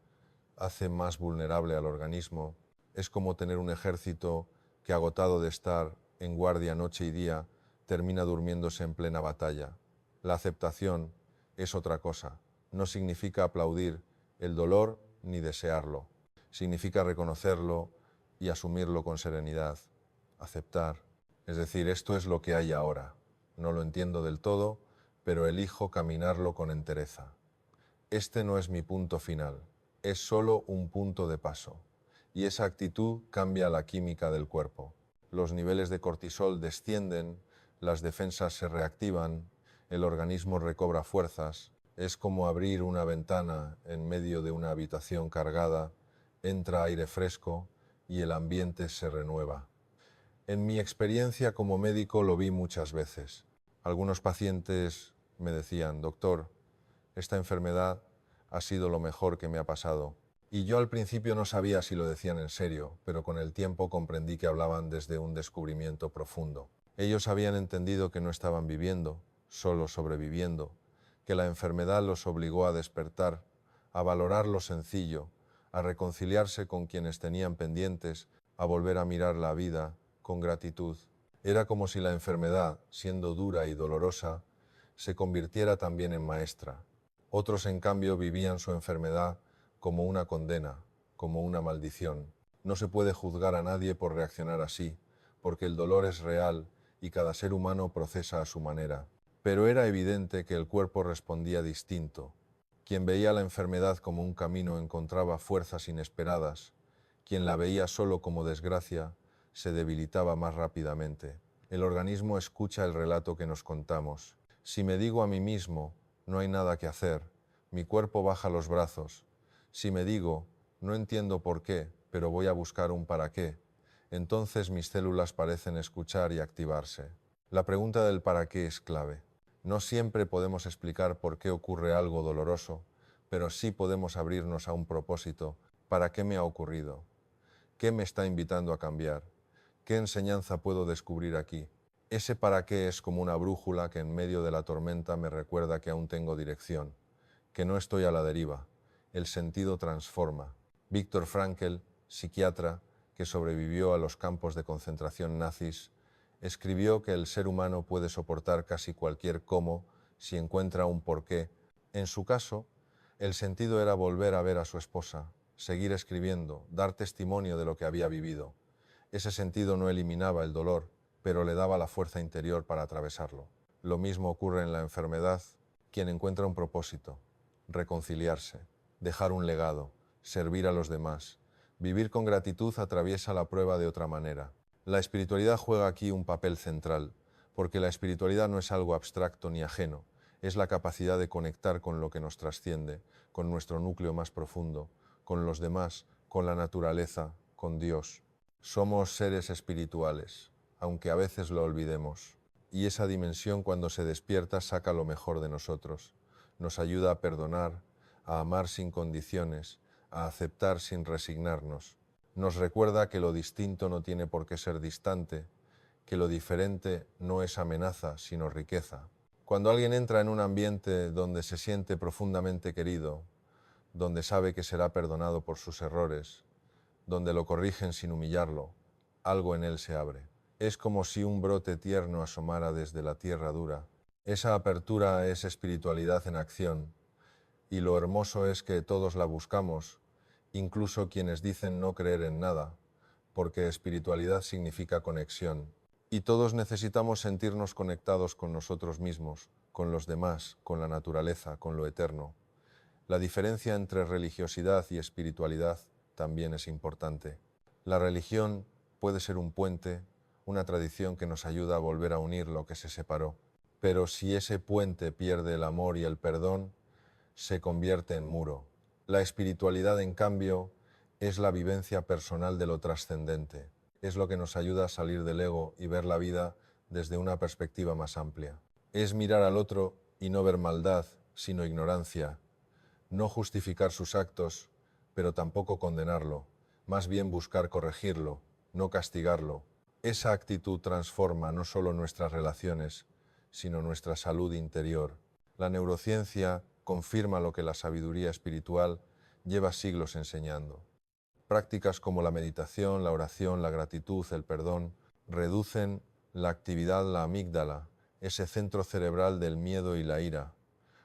hace más vulnerable al organismo. Es como tener un ejército que, agotado de estar en guardia noche y día, termina durmiéndose en plena batalla. La aceptación es otra cosa. No significa aplaudir el dolor ni desearlo. Significa reconocerlo y asumirlo con serenidad. Aceptar. Es decir, esto es lo que hay ahora. No lo entiendo del todo, pero elijo caminarlo con entereza. Este no es mi punto final, es solo un punto de paso. Y esa actitud cambia la química del cuerpo. Los niveles de cortisol descienden, las defensas se reactivan, el organismo recobra fuerzas. Es como abrir una ventana en medio de una habitación cargada, entra aire fresco y el ambiente se renueva. En mi experiencia como médico lo vi muchas veces. Algunos pacientes me decían: doctor, esta enfermedad ha sido lo mejor que me ha pasado. Y yo al principio no sabía si lo decían en serio, pero con el tiempo comprendí que hablaban desde un descubrimiento profundo. Ellos habían entendido que no estaban viviendo, solo sobreviviendo, que la enfermedad los obligó a despertar, a valorar lo sencillo, a reconciliarse con quienes tenían pendientes, a volver a mirar la vida con gratitud. Era como si la enfermedad, siendo dura y dolorosa, se convirtiera también en maestra. Otros, en cambio, vivían su enfermedad como una condena, como una maldición. No se puede juzgar a nadie por reaccionar así, porque el dolor es real y cada ser humano procesa a su manera. Pero era evidente que el cuerpo respondía distinto. Quien veía la enfermedad como un camino encontraba fuerzas inesperadas. Quien la veía solo como desgracia se debilitaba más rápidamente. El organismo escucha el relato que nos contamos. Si me digo a mí mismo: no hay nada que hacer, mi cuerpo baja los brazos. Si me digo: no entiendo por qué, pero voy a buscar un para qué, entonces mis células parecen escuchar y activarse. La pregunta del para qué es clave. No siempre podemos explicar por qué ocurre algo doloroso, pero sí podemos abrirnos a un propósito. ¿Para qué me ha ocurrido? ¿Qué me está invitando a cambiar? ¿Qué enseñanza puedo descubrir aquí? Ese para qué es como una brújula que en medio de la tormenta me recuerda que aún tengo dirección, que no estoy a la deriva. El sentido transforma. Viktor Frankl, psiquiatra que sobrevivió a los campos de concentración nazis, escribió que el ser humano puede soportar casi cualquier cómo si encuentra un porqué. En su caso, el sentido era volver a ver a su esposa, seguir escribiendo, dar testimonio de lo que había vivido. Ese sentido no eliminaba el dolor, pero le daba la fuerza interior para atravesarlo. Lo mismo ocurre en la enfermedad. Quien encuentra un propósito, reconciliarse, dejar un legado, servir a los demás, vivir con gratitud atraviesa la prueba de otra manera. La espiritualidad juega aquí un papel central, porque la espiritualidad no es algo abstracto ni ajeno, es la capacidad de conectar con lo que nos trasciende, con nuestro núcleo más profundo, con los demás, con la naturaleza, con Dios. Somos seres espirituales, aunque a veces lo olvidemos, y esa dimensión cuando se despierta saca lo mejor de nosotros, nos ayuda a perdonar, a amar sin condiciones, a aceptar sin resignarnos. Nos recuerda que lo distinto no tiene por qué ser distante, que lo diferente no es amenaza, sino riqueza. Cuando alguien entra en un ambiente donde se siente profundamente querido, donde sabe que será perdonado por sus errores, donde lo corrigen sin humillarlo, algo en él se abre. Es como si un brote tierno asomara desde la tierra dura. Esa apertura es espiritualidad en acción, y lo hermoso es que todos la buscamos, incluso quienes dicen no creer en nada, porque espiritualidad significa conexión. Y todos necesitamos sentirnos conectados con nosotros mismos, con los demás, con la naturaleza, con lo eterno. La diferencia entre religiosidad y espiritualidad también es importante. La religión puede ser un puente, una tradición que nos ayuda a volver a unir lo que se separó. Pero si ese puente pierde el amor y el perdón, se convierte en muro. La espiritualidad, en cambio, es la vivencia personal de lo trascendente. Es lo que nos ayuda a salir del ego y ver la vida desde una perspectiva más amplia. Es mirar al otro y no ver maldad, sino ignorancia. No justificar sus actos, pero tampoco condenarlo. Más bien buscar corregirlo, no castigarlo. Esa actitud transforma no solo nuestras relaciones, sino nuestra salud interior. La neurociencia confirma lo que la sabiduría espiritual lleva siglos enseñando. Prácticas como la meditación, la oración, la gratitud, el perdón, reducen la actividad la amígdala, ese centro cerebral del miedo y la ira.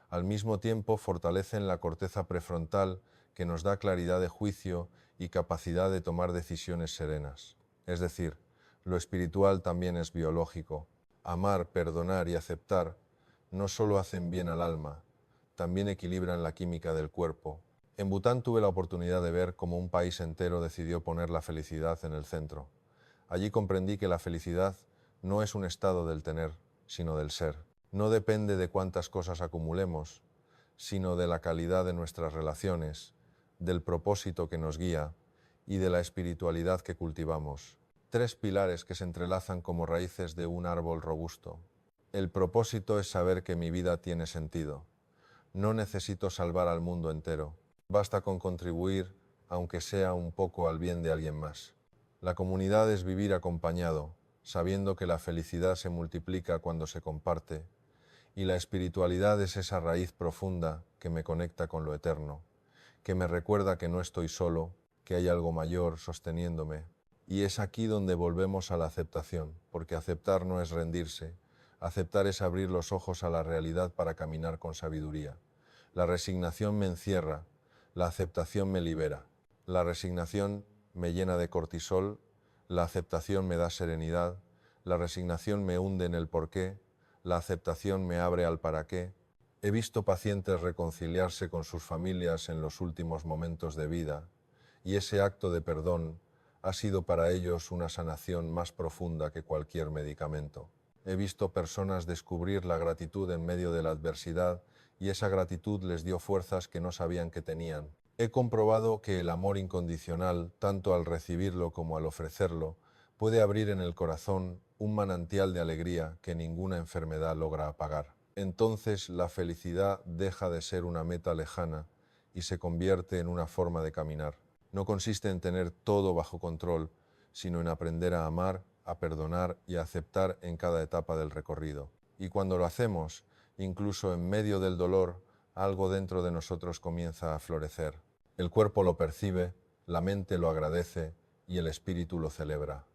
Al mismo tiempo fortalecen la corteza prefrontal que nos da claridad de juicio y capacidad de tomar decisiones serenas. Es decir, lo espiritual también es biológico. Amar, perdonar y aceptar no solo hacen bien al alma, también equilibran la química del cuerpo. En Bután tuve la oportunidad de ver cómo un país entero decidió poner la felicidad en el centro. Allí comprendí que la felicidad no es un estado del tener, sino del ser. No depende de cuántas cosas acumulemos, sino de la calidad de nuestras relaciones, del propósito que nos guía y de la espiritualidad que cultivamos. Tres pilares que se entrelazan como raíces de un árbol robusto. El propósito es saber que mi vida tiene sentido. No necesito salvar al mundo entero. Basta con contribuir, aunque sea un poco, al bien de alguien más. La comunidad es vivir acompañado, sabiendo que la felicidad se multiplica cuando se comparte, y la espiritualidad es esa raíz profunda que me conecta con lo eterno, que me recuerda que no estoy solo, que hay algo mayor sosteniéndome. Y es aquí donde volvemos a la aceptación, porque aceptar no es rendirse, aceptar es abrir los ojos a la realidad para caminar con sabiduría. La resignación me encierra, la aceptación me libera. La resignación me llena de cortisol, la aceptación me da serenidad, la resignación me hunde en el porqué, la aceptación me abre al para qué. He visto pacientes reconciliarse con sus familias en los últimos momentos de vida, y ese acto de perdón ha sido para ellos una sanación más profunda que cualquier medicamento. He visto personas descubrir la gratitud en medio de la adversidad y esa gratitud les dio fuerzas que no sabían que tenían. He comprobado que el amor incondicional, tanto al recibirlo como al ofrecerlo, puede abrir en el corazón un manantial de alegría que ninguna enfermedad logra apagar. Entonces la felicidad deja de ser una meta lejana y se convierte en una forma de caminar. No consiste en tener todo bajo control, sino en aprender a amar, a perdonar y a aceptar en cada etapa del recorrido. Y cuando lo hacemos, incluso en medio del dolor, algo dentro de nosotros comienza a florecer. El cuerpo lo percibe, la mente lo agradece y el espíritu lo celebra.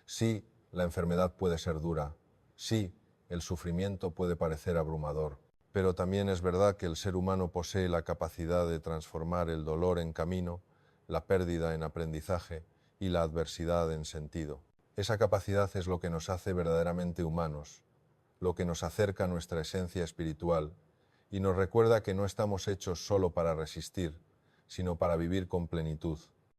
Sí, la enfermedad puede ser dura. Sí, el sufrimiento puede parecer abrumador. Pero también es verdad que el ser humano posee la capacidad de transformar el dolor en camino, la pérdida en aprendizaje y la adversidad en sentido. Esa capacidad es lo que nos hace verdaderamente humanos, lo que nos acerca a nuestra esencia espiritual y nos recuerda que no estamos hechos solo para resistir, sino para vivir con plenitud.